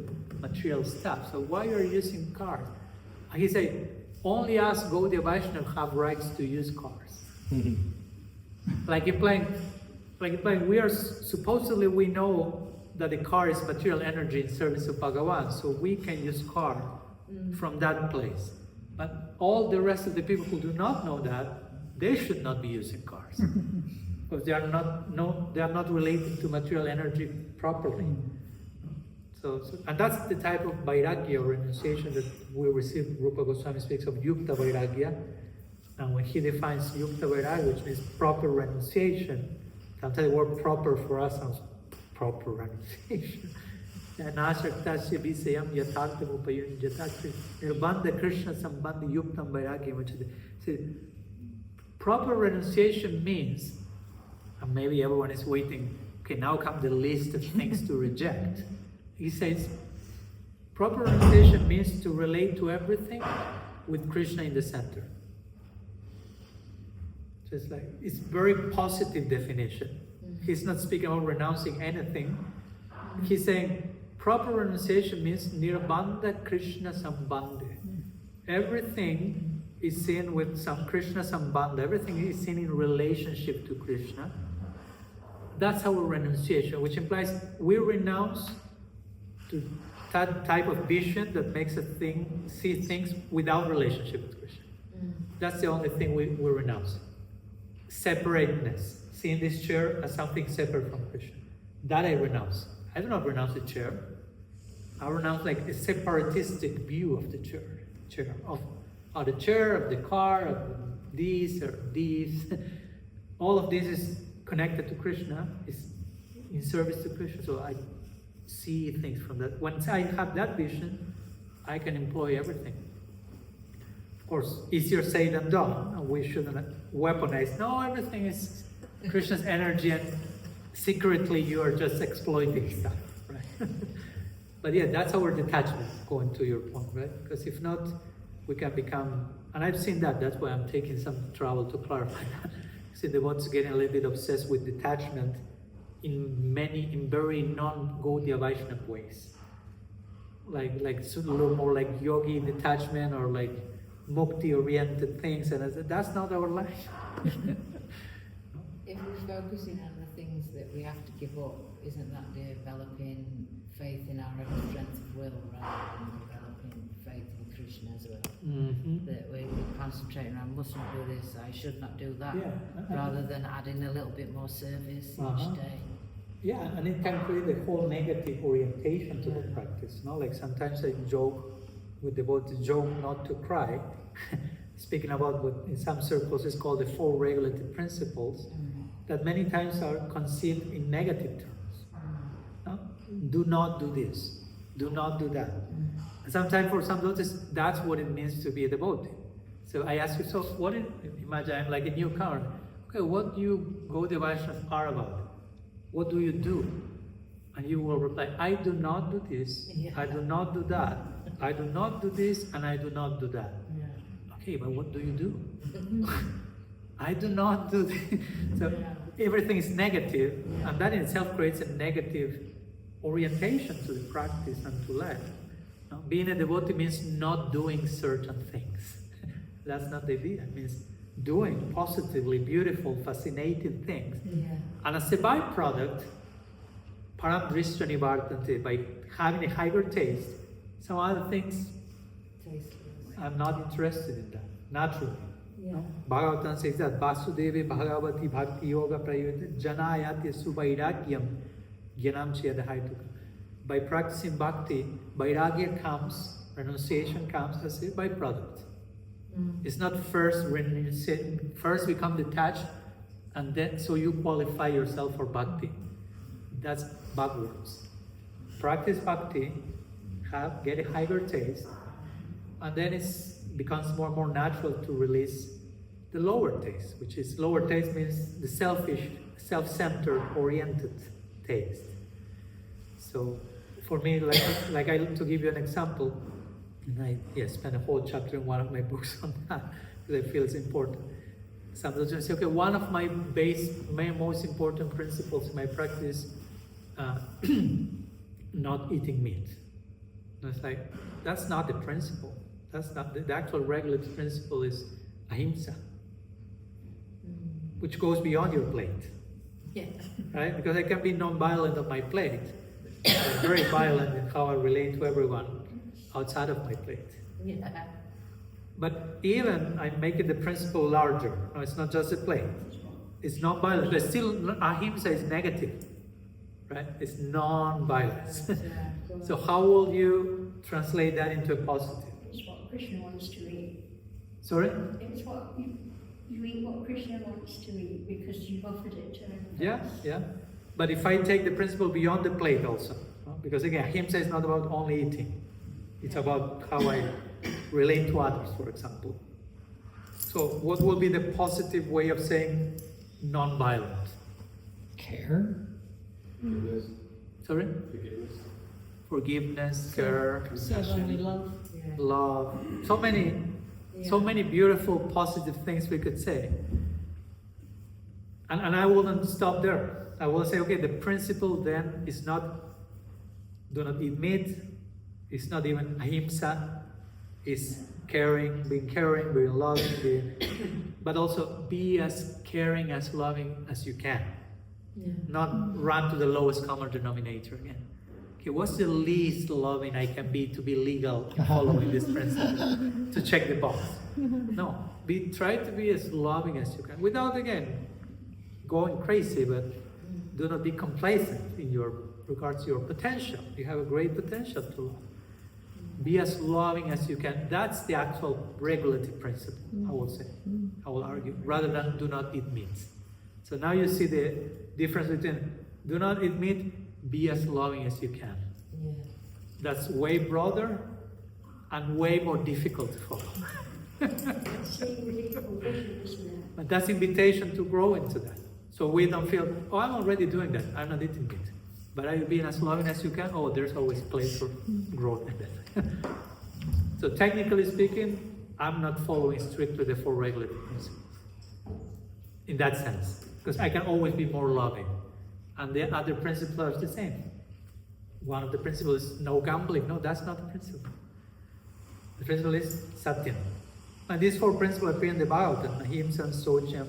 material stuff. So why are you using cars? And he said, only us Gaudiya Vaishnava have rights to use cars. like implying we are supposedly we know that the car is material energy in service of Bhagavan, so we can use car from that place. But all the rest of the people who do not know that, they should not be using cars. Because they are not related to material energy properly. And that's the type of vairagya or renunciation that we receive. Rupa Goswami speaks of yukta vairagya. And when he defines yukta vairagya, which means proper renunciation, sometimes the word proper for us sounds proper renunciation. Nāśaktasya visayam yathārtam upayunjata nirbandha Krishna sambandha yuktam vairagya. Which is, proper renunciation means, and maybe everyone is waiting, okay, now come the list of things to reject. He says, proper renunciation means to relate to everything with Krishna in the center. Just like, it's very positive definition. He's not speaking about renouncing anything. He's saying, proper renunciation means nirbandha Krishna sambandha. Everything is seen with some Krishna sambandha. Everything is seen in relationship to Krishna. That's our renunciation, which implies we renounce to that type of vision that makes see things without relationship with Krishna. That's the only thing we renounce. Separateness, seeing this chair as something separate from Krishna. That I renounce. I do not renounce the chair. I renounce like a separatistic view of the chair of the chair, of the car, of these or these. All of this is connected to Krishna, is in service to Krishna. So I see things from that. Once I have that vision, I can employ everything. Of course, easier said than done. We shouldn't weaponize. No, everything is Krishna's energy, and secretly you are just exploiting stuff, right? But yeah, that's our detachment, going to your point, right? Because if not, we can become, and I've seen that, that's why I'm taking some trouble to clarify that. See, the ones getting a little bit obsessed with detachment in very non-Gaudiya Vaishnava ways. Like a little more like yogi detachment or like mukti-oriented things, and I said, that's not our life. If we're focusing on the things that we have to give up, isn't that developing faith in our own strength of will rather than developing faith in Krishna as well? That we're concentrating on, I mustn't do this, I should not do that, rather than adding a little bit more service each day. Yeah, and it can create a whole negative orientation to the practice. No? Like sometimes I joke with devotees, joke not to cry, speaking about what in some circles is called the 4 regulative principles, that many times are conceived in negative terms. No? Do not do this, do not do that. And sometimes for some devotees, that's what it means to be a devotee. So I ask you, so what is, imagine I'm like a newcomer, okay, what do you Gaudiya Vaishnavas are about? What do you do? And you will reply, I do not do this, I do not do that, I do not do this, and I do not do that. Okay, but what do you do? I do not do this. So everything is negative, and that in itself creates a negative orientation to the practice and to life. Now, being a devotee means not doing certain things. That's not the idea. It means doing positively beautiful, fascinating things. And as a byproduct, param drishya nivartante, by having a higher taste, some other things, I'm not interested in that, naturally. No? Bhagavatam says that Vāsadeva Bhagavati Bhakti Yoga Prayoti Janayati Suvairagyam Gyanam Chedahaitukam. By practicing bhakti, vairagya comes, renunciation comes as a byproduct. It's not first become detached and then so you qualify yourself for bhakti. That's backwards. Practice bhakti, get a higher taste, and then it becomes more and more natural to release the lower taste, which is lower taste means the selfish, self-centered, oriented taste. So for me, like to give you an example, and I spent a whole chapter in one of my books on that because I feel it's important. Sometimes I say, okay, one of my most important principles in my practice, not eating meat. And it's like, that's not the principle. That's not the actual regulative principle is ahimsa, which goes beyond your plate. Right? Because I can be non-violent on my plate, but very violent in how I relate to everyone outside of my plate. But even I'm making the principle larger. No, it's not just a plate. It's non-violence. But still, ahimsa is negative, right? It's non-violence. So how will you translate that into a positive? It's what Krishna wants to eat. Sorry? It's what you eat what Krishna wants to eat because you've offered it to him. Yeah. But if I take the principle beyond the plate also, because again, ahimsa is not about only eating. It's about how I relate to others, for example. So what will be the positive way of saying non-violent? Care? Sorry? Forgiveness, care, Compassion. love. So many beautiful, positive things we could say. And I wouldn't stop there. I will say, okay, the principle then is not do not eat meat. It's not even ahimsa. It's caring, being loving, but also be as caring, as loving as you can. Not run to the lowest common denominator again. Okay, what's the least loving I can be to be legal following this principle? To check the box. No, try to be as loving as you can, without again going crazy, but do not be complacent in your regards to your potential. You have a great potential to love. Be as loving as you can. That's the actual regulative principle, I will say. I will argue, rather than do not eat meat. So now you see the difference between do not eat meat, be as loving as you can. That's way broader and way more difficult to follow. But that's invitation to grow into that. So we don't feel, oh, I'm already doing that. I'm not eating meat. But are you being as loving as you can? Oh, there's always place for growth in that. So technically speaking, I'm not following strictly the four regulative principles. In that sense. Because I can always be more loving. And the other principles are the same. One of the principles is no gambling. No, that's not the principle. The principle is satyam. And these four principles appear in the Bhagavatam. Ahimsa, Socham,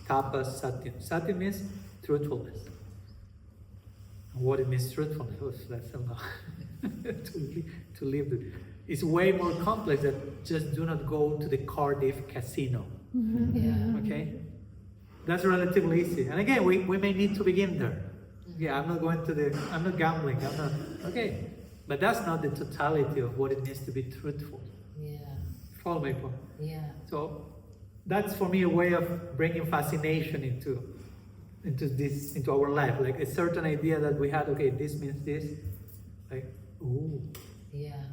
Tapas, Satyam. Satyam means truthfulness. And what it means truthfulness, that's enough. to live with. It's way more complex than just do not go to the Cardiff casino. Okay? That's relatively easy. And again, we may need to begin there. Yeah, I'm not gambling, okay. But that's not the totality of what it means to be truthful. Follow my point? So that's for me a way of bringing fascination into our life. Like a certain idea that we had, okay, this means this. Like, ooh.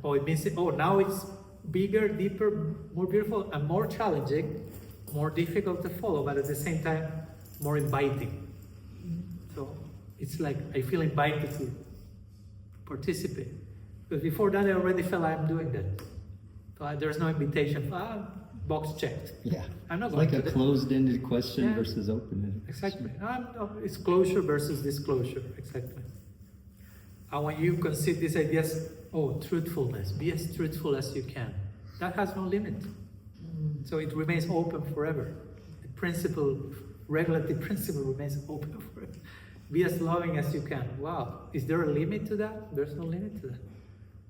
Oh, it means, now it's bigger, deeper, more beautiful, and more challenging, more difficult to follow, but at the same time, more inviting. So it's like I feel invited to participate. Because before that, I already felt I'm doing that. So there's no invitation. box checked. Yeah. I'm not It's going like to a closed-ended question Yeah. versus open-ended. Exactly. It's closure versus disclosure. Exactly. And when you conceive these ideas, truthfulness, be as truthful as you can. That has no limit. So it remains open forever. The principle, regulative principle remains open forever. Be as loving as you can. Wow. Is there a limit to that? There's no limit to that.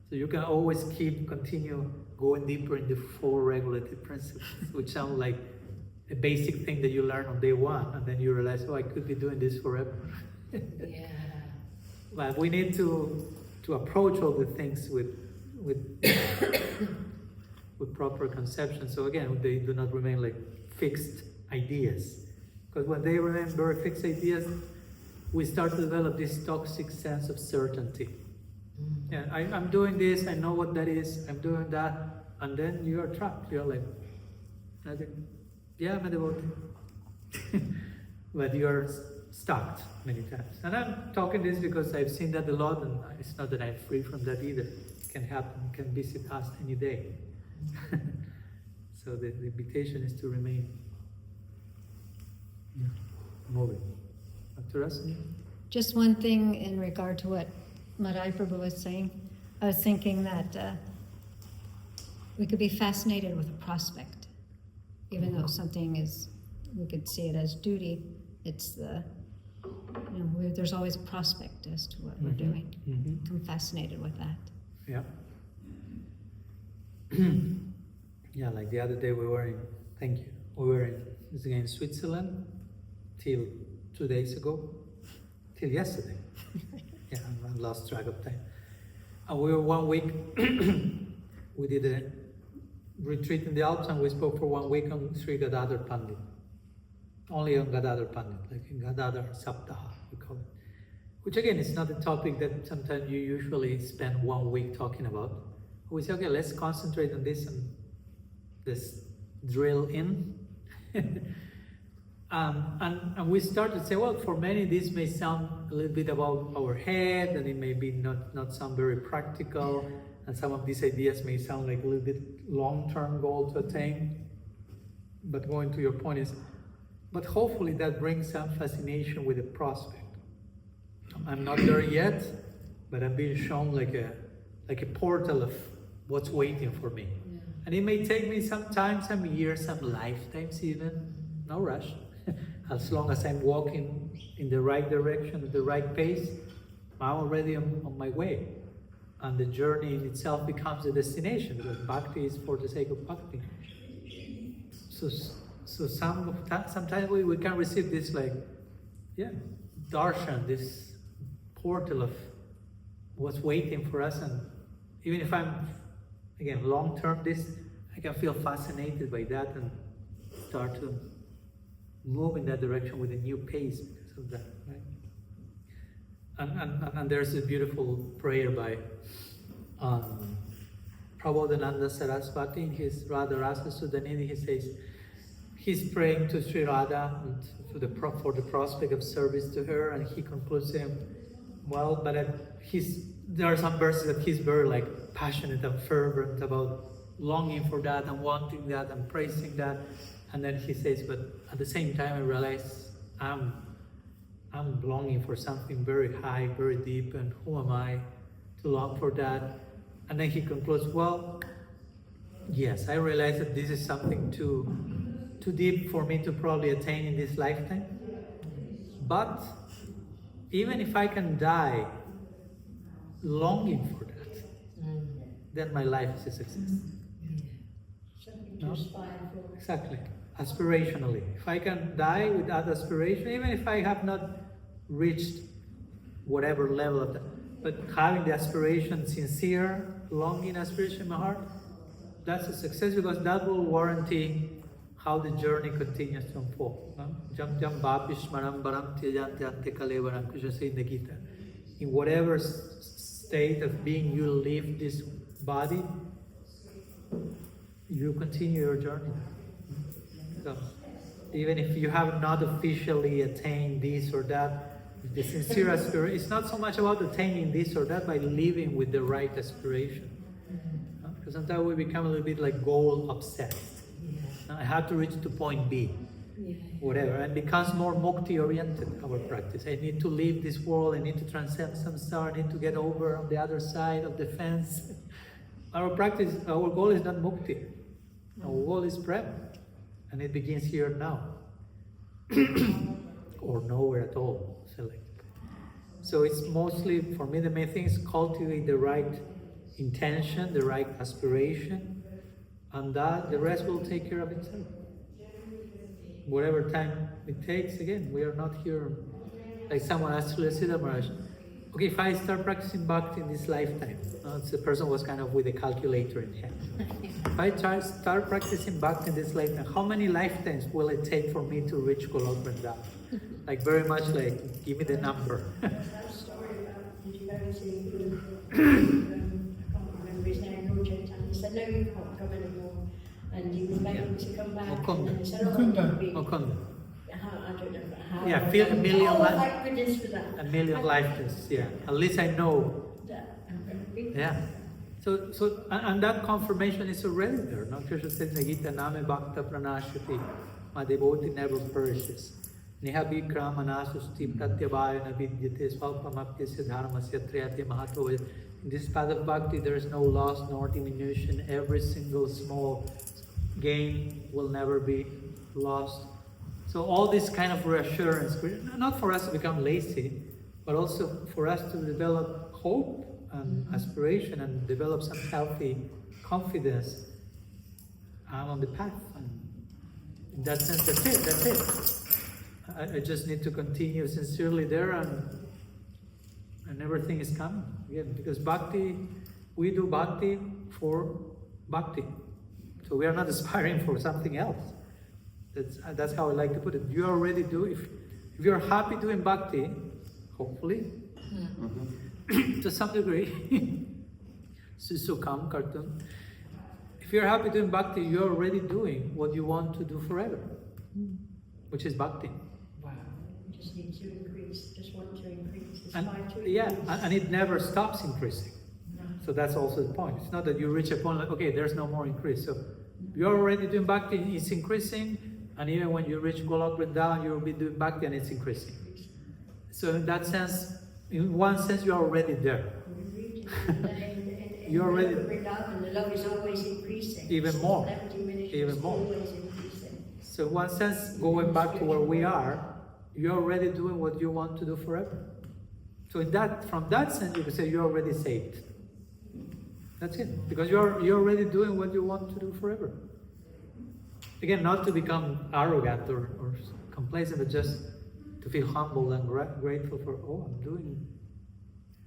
So you can always continue going deeper in the 4 regulative principles, which sound like a basic thing that you learn on day 1, and then you realize, I could be doing this forever. Yeah. But we need to approach all the things with proper conception. So again, they do not remain like fixed ideas. Because when they remain very fixed ideas, we start to develop this toxic sense of certainty. Yeah, I'm doing this, I know what that is, I'm doing that, and then you are trapped. You're like, I'm a devotee. But you're stuck many times. And I'm talking this because I've seen that a lot, and it's not that I'm free from that either. It can happen, it can visit us any day. So the invitation is to remain moving. Dr. Rasmi? Just one thing in regard to what Madhai Prabhu was saying. I was thinking that we could be fascinated with a prospect, even though something is, we could see it as duty. It's there's always a prospect as to what we're doing. I'm fascinated with that. Yeah. Yeah, like the other day we were in Switzerland till 2 days ago, till yesterday. Yeah, I lost track of time. And we were 1 week, we did a retreat in the Alps, and we spoke for 1 week on Śrī Gadadhar Pandit. Only on Gadadhar Pandit, like in Gadadhar Saptaha, we call it. Which again, is not a topic that sometimes you usually spend 1 week talking about. We say, okay, let's concentrate on this and let's drill in. And we started to say, well, for many this may sound a little bit about our head, and it may be not sound very practical, and some of these ideas may sound like a little bit long-term goal to attain. But going to your point is, but hopefully that brings some fascination with the prospect. I'm not there yet, but I'm being shown like a portal of what's waiting for me. Yeah. And it may take me some time, some years, some lifetimes even. No rush. As long as I'm walking in the right direction, at the right pace, I'm already on my way. And the journey in itself becomes a destination, because bhakti is for the sake of bhakti. So sometimes we can receive this darshan, this portal of what's waiting for us. And even if I'm, again, long-term, I can feel fascinated by that and start to move in that direction with a new pace because of that, right? And there's a beautiful prayer by Prabodhananda Saraswati in his Radha Rasa Sudanini. He says he's praying to Sri Radha and for the prospect of service to her, and he concludes him, well, but there are some verses that he's very passionate and fervent about longing for that and wanting that and praising that. And then he says, but at the same time I realize I'm longing for something very high, very deep, and who am I to long for that? And then he concludes, well, yes, I realize that this is something too deep for me to probably attain in this lifetime. But even if I can die longing for that, then my life is a success. No? Exactly. Aspirationally. If I can die with that aspiration, even if I have not reached whatever level of that, but having the aspiration, sincere, longing aspiration in my heart, that's a success, because that will warranty how the journey continues to unfold. Jam jam bapishmaram baram tyajantyante kalevaram, Krishna says in the Gita. In whatever state of being you leave this body, you continue your journey. So, even if you have not officially attained this or that, the sincere aspiration, it's not so much about attaining this or that, by living with the right aspiration. Because sometimes we become a little bit goal obsessed. I have to reach to point B, whatever, and becomes more mukti oriented, our practice. I need to leave this world, I need to transcend samsara, I need to get over on the other side of the fence. Our practice, our goal is not mukti, our goal is prem, and it begins here now, or nowhere at all. So it's mostly, for me, the main thing is cultivate the right intention, the right aspiration, and that the rest will take care of itself. Whatever time it takes, again, we are not here. Like someone asked Vyāsadeva Maharaj, okay, if I start practicing bhakti in this lifetime, the person was kind of with a calculator in hand. If I start practicing bhakti in this lifetime, how many lifetimes will it take for me to reach Golok Vrindavan? Like very much like, give me the number. That story about, did you go to Guru? I can't remember his name, Lord Chaitanya. He said, no, you can't come anymore. And he was begging to come back. Mukunda. And he said, oh, Mukunda. I don't know how. Yeah, feel a million thank goodness for that. A million lifetimes, yeah. At least I know. Yeah. So, and that confirmation is already there. No? Krishna says in the Gita, Name Bhakta Pranashati, my devotee never perishes. Niha Bikram Anasusti Pratyabhaya Navidyate Swalpamapyasya Dharmasya Triyate Mahato. In this path of bhakti, there is no loss nor diminution. Every single small gain will never be lost. So all this kind of reassurance, not for us to become lazy, but also for us to develop hope and aspiration and develop some healthy confidence. I'm on the path. And in that sense, that's it. I just need to continue sincerely there, and everything is coming. Again, because bhakti, we do bhakti for bhakti. So we are not aspiring for something else. That's how I like to put it. You already do, if you're happy doing bhakti, hopefully, to some degree, susukam kartum. If you're happy doing bhakti, you're already doing what you want to do forever, which is bhakti. Wow. You just need to increase, just want to increase. And it never stops increasing. So that's also the point. It's not that you reach a point like, okay, there's no more increase. So you're already doing bhakti, it's increasing, and even when you reach Golok Vrindavan, you'll be doing bhakti and it's increasing. So in that sense, in one sense, you're already there. You're already The love is always increasing. even more. Even more. Always increasing. So in one sense, going back to where we are, you're already doing what you want to do forever. So from that sense, you can say you're already saved. That's it. Because you're already doing what you want to do forever. Again, not to become arrogant or complacent, but just to feel humble and grateful for, I'm doing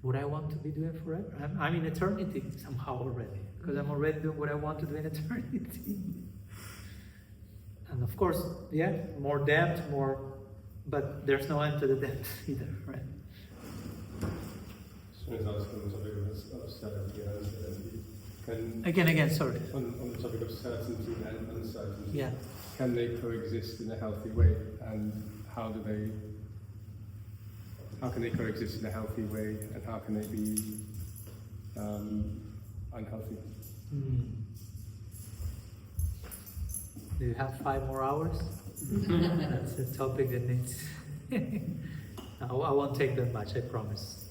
what I want to be doing forever. I'm in eternity somehow already, because I'm already doing what I want to do in eternity. And of course, more depth, but there's no end to the depth either, right? Again, sorry. On the topic of certainty and uncertainty, Yeah. can they coexist in a healthy way, and how can they coexist in a healthy way, and how can they be unhealthy? Do you have 5 more hours? That's a topic that needs... No, I won't take that much, I promise.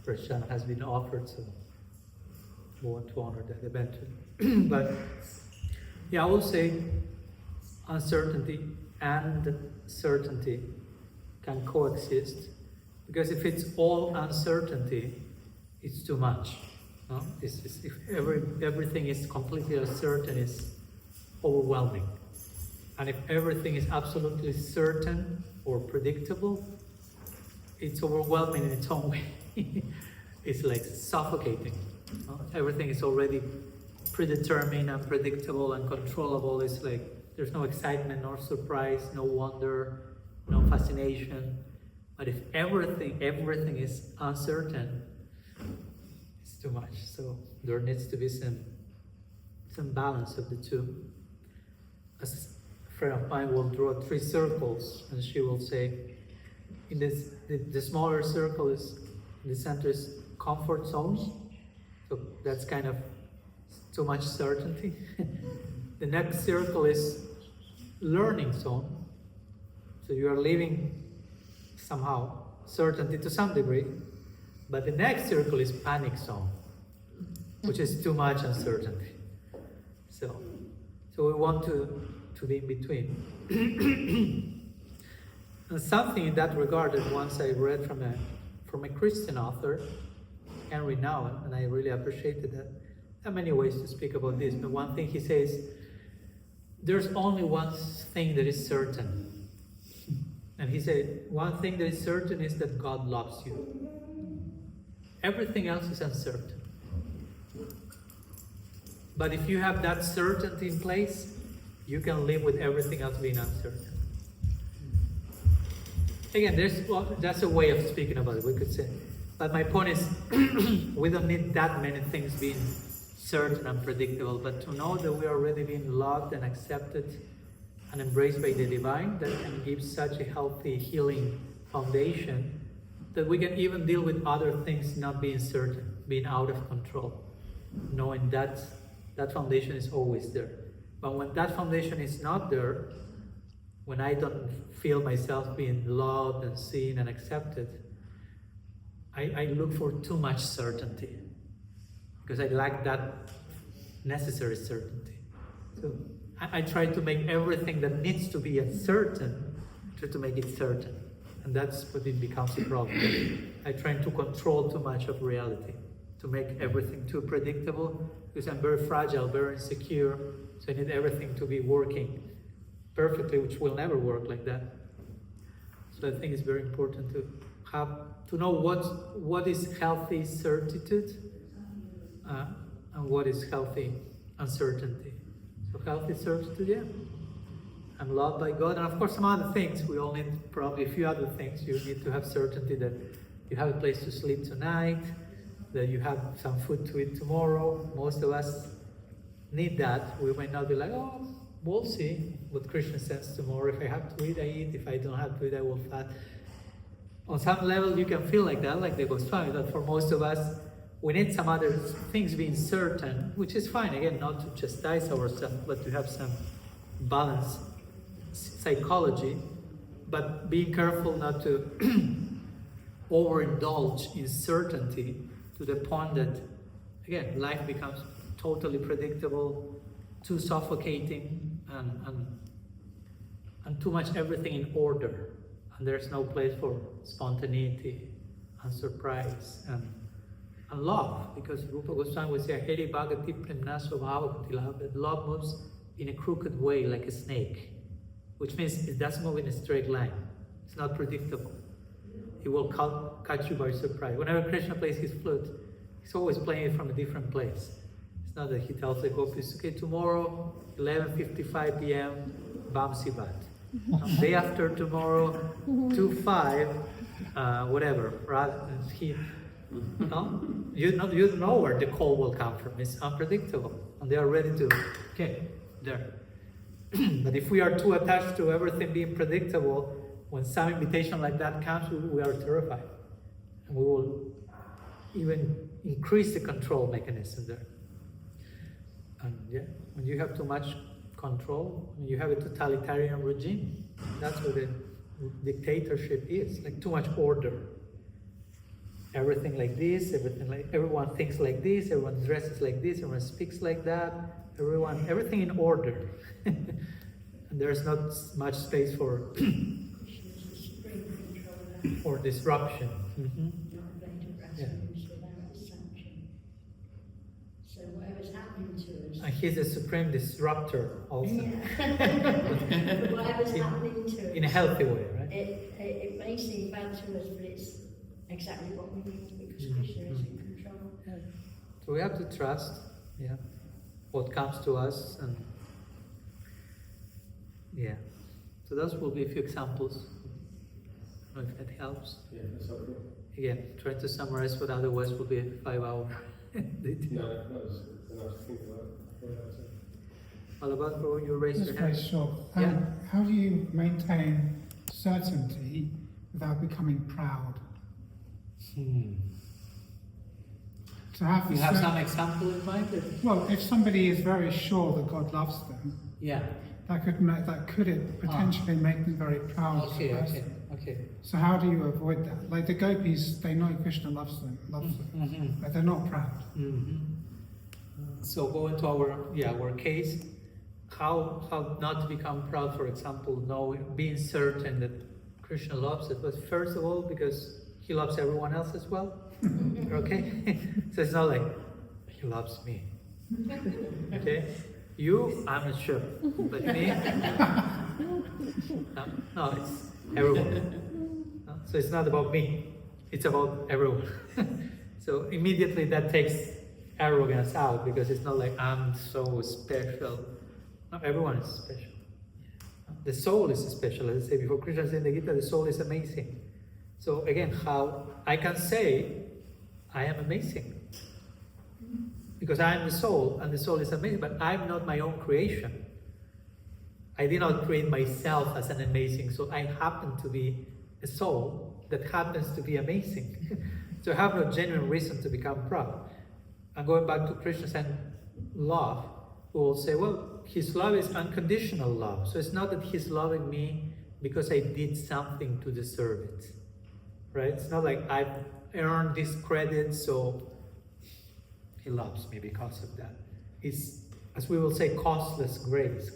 Prashant has been offered, so we want to honor that eventually. But I will say uncertainty and certainty can coexist, because if it's all uncertainty, it's too much. No? If everything is completely uncertain, it's overwhelming. And if everything is absolutely certain or predictable, it's overwhelming in its own way. It's like suffocating. No? Everything is already predetermined and predictable and controllable. It's like there's no excitement, nor surprise, no wonder, no fascination. But if everything is uncertain, it's too much. So there needs to be some balance of the two. As a friend of mine will draw 3 circles, and she will say, in this, the smaller circle is, in the center is comfort zones. So that's kind of too much certainty. The next circle is learning zone. So you are living somehow certainty to some degree. But the next circle is panic zone, which is too much uncertainty. So we want to be in between. And something in that regard that once I read from a Christian author, Henry Nouwen, and I really appreciated that. There are many ways to speak about this, but one thing he says, there's only one thing that is certain. And he said, one thing that is certain is that God loves you. Everything else is uncertain. But if you have that certainty in place, you can live with everything else being uncertain. Again, that's a way of speaking about it, we could say. But my point is, we don't need that many things being certain and predictable, but to know that we are already being loved and accepted and embraced by the divine, that can give such a healthy, healing foundation that we can even deal with other things not being certain, being out of control, knowing that that foundation is always there. But when that foundation is not there, when I don't feel myself being loved and seen and accepted, I look for too much certainty because I lack that necessary certainty. So I try to make everything that needs to be uncertain, try to make it certain. And that's when it becomes a problem. I try to control too much of reality, to make everything too predictable, because I'm very fragile, very insecure, so I need everything to be working perfectly, which will never work like that. So I think it's very important to know what is healthy certitude and what is healthy uncertainty. So healthy certitude, yeah, I'm loved by God, and of course some other things. We all need probably a few other things. You need to have certainty that you have a place to sleep tonight, that you have some food to eat tomorrow. Most of us need that. We might not be like, oh, we'll see what Krishna sends tomorrow. If I have to eat, I eat. If I don't have to eat, I will fast. On some level, you can feel like that, like the Gosvāmī, that for most of us, we need some other things being certain, which is fine. Again, not to chastise ourselves, but to have some balanced psychology, but being careful not to overindulge in certainty to the point that, again, life becomes totally predictable, too suffocating, and too much everything in order. And there's no place for spontaneity and surprise and love, because Rupa Gosvāmī would say, Heri bhagati premna svabhavakati love, that love moves in a crooked way like a snake, which means it doesn't move in a straight line. It's not predictable. It will catch you by surprise. Whenever Krishna plays his flute, he's always playing it from a different place. It's not that he tells the gopis, okay, tomorrow, 11:55 p.m., Bamsi Bhat. Day after tomorrow, 2:05, whatever. You know where the call will come from. It's unpredictable, and they are ready to, okay, there. But if we are too attached to everything being predictable, when some invitation like that comes, we are terrified, and we will even increase the control mechanism there. And yeah, when you have too much control, when you have a totalitarian regime, that's what a dictatorship is, like too much order. Everything like this, everyone thinks like this, everyone dresses like this, everyone speaks like that, everything in order. And there's not much space for disruption. Mm-hmm. Yeah. So whatever's happening to us. And he's a supreme disruptor also. Whatever's happening to us. In a healthy way, right? It may seem bad to us, but it's exactly what we need, because Krishna is in control. Yeah. So we have to trust, yeah, what comes to us, and yeah. So those will be a few examples. I don't know if that helps. Yeah, that's helpful. Again, trying to summarize what otherwise would be a 5-hour. No, that was enough to think about. All about bro, you raised Just your very hand. short. Yeah. How do you maintain certainty without becoming proud? To have You have some example in mind? Well, if somebody is very sure that God loves them, Yeah. that could potentially make them very proud. Okay. So how do you avoid that? Like the gopis, they know Krishna loves them, but they're not proud. So go into our case, how not to become proud, for example, being certain that Krishna loves it, but first of all, because he loves everyone else as well. Okay? So it's not like, he loves me. Okay? You, I'm not sure. But me? No, it's everyone. No? So it's not about me. It's about everyone. So immediately that takes arrogance out, because it's not like I'm so special. No, everyone is special. The soul is special. As I said before, Krishna said in the Gita, the soul is amazing. So again, how I can say I am amazing, because I am the soul, and the soul is amazing, but I'm not my own creation. I did not create myself as an amazing soul. I happen to be a soul that happens to be amazing. So I have no genuine reason to become proud. And going back to Krishna's love, we will say, well, his love is unconditional love. So it's not that he's loving me because I did something to deserve it. Right? It's not like I've earned this credit, so he loves me because of that. It's, as we will say, costless grace.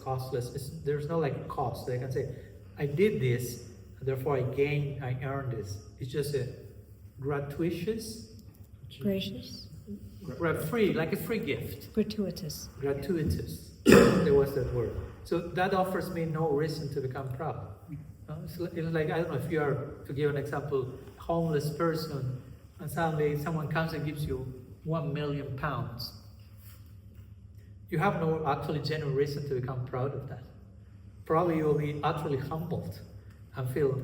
There's no like cost. I can say, I did this, and therefore I earned this. It's just a gratuitous, Gracious, free, like a free gift. gratuitous. Gratuitous. There was that word. So that offers me no reason to become proud. It's like, I don't know, if you are, to give an example, a homeless person, and suddenly someone comes and gives you £1 million. You have no actually genuine reason to become proud of that. Probably you will be utterly humbled and feel,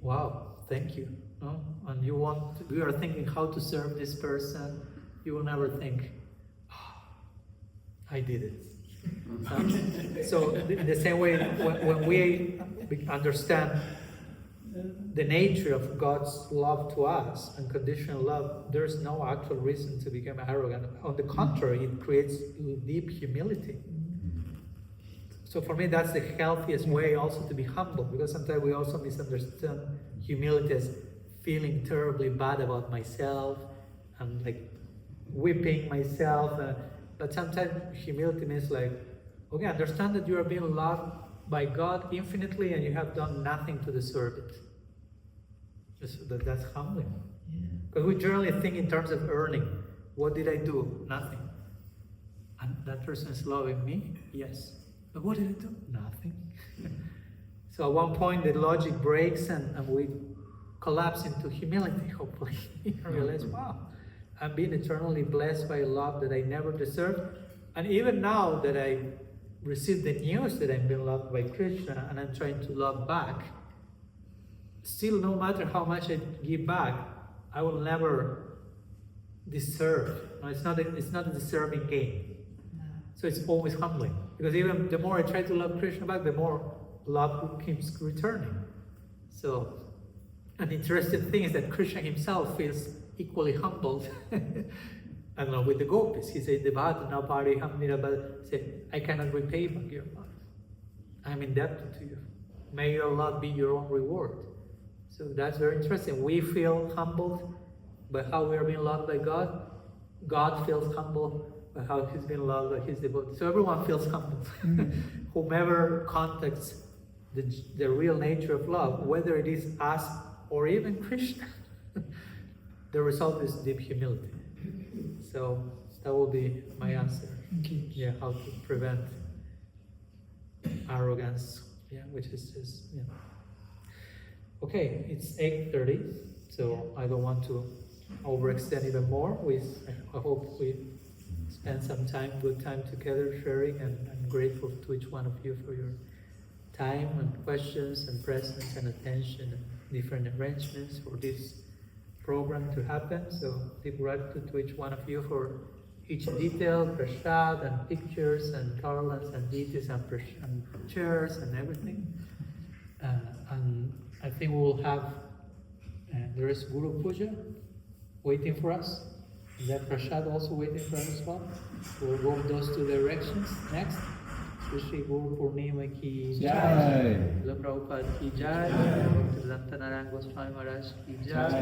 wow, thank you. No? And you are thinking how to serve this person. You will never think, oh, I did it. So in the same way, when we understand the nature of God's love to us, unconditional love, there's no actual reason to become arrogant. On the contrary, it creates deep humility. So for me, that's the healthiest way also to be humble, because sometimes we also misunderstand humility as feeling terribly bad about myself and like whipping myself. But sometimes humility means like, okay, understand that you are being loved by God infinitely and you have done nothing to deserve it. That's humbling. Because we generally think in terms of earning. What did I do? Nothing. And that person is loving me? Yes. But what did I do? Nothing. So at one point the logic breaks and we collapse into humility, hopefully. And realize, wow, I'm being eternally blessed by a love that I never deserved. And even now that I received the news that I'm being loved by Krishna and I'm trying to love back, still, no matter how much I give back, I will never deserve. No, it's not a deserving game. No. So it's always humbling. Because even the more I try to love Krishna back, the more love keeps returning. So, an interesting thing is that Krishna himself feels equally humbled. I don't know, with the gopis. He said, I cannot repay back your love. I'm indebted to you. May your love be your own reward. So that's very interesting. We feel humbled by how we are being loved by God. God feels humbled by how he's being loved by his devotees. So everyone feels humbled. Whomever contacts the real nature of love, whether it is us or even Krishna, the result is deep humility. So that will be my answer. Yeah, how to prevent arrogance. Yeah, which is just, yeah. Okay, it's 8:30, so I don't want to overextend even more. I hope we spend some good time together sharing, and I'm grateful to each one of you for your time and questions and presence and attention and different arrangements for this program to happen. So deep gratitude to each one of you for each detail, prasad and pictures and garlands and deities and chairs and everything. And I think we will have, there is Guru Puja waiting for us. Is that prasad also waiting for us as well? We'll go with those two directions next. Śrī Guru Purnima ki jai. Śrīla Prabhupada ki jai. Vyāsadeva Gosvāmī Mahārāja ki jai.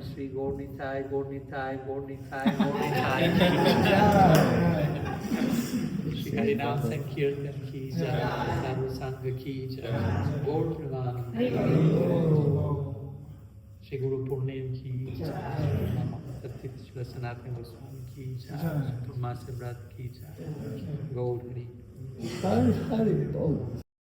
Śrī Gaur Nitai, Gaur Nitai, Gaur Nitai, Gaur Nitai ki jai. Śrī Harinam Sankirtan ki jai. Sadhu Sangha ki jai. Gaur Premanandi. Śrī Guru Purnima ki jai. Śrīla Sanatana Gosvāmī ki jai. Turmasa Brat ki jai. Gaur Hari. Hari Bol.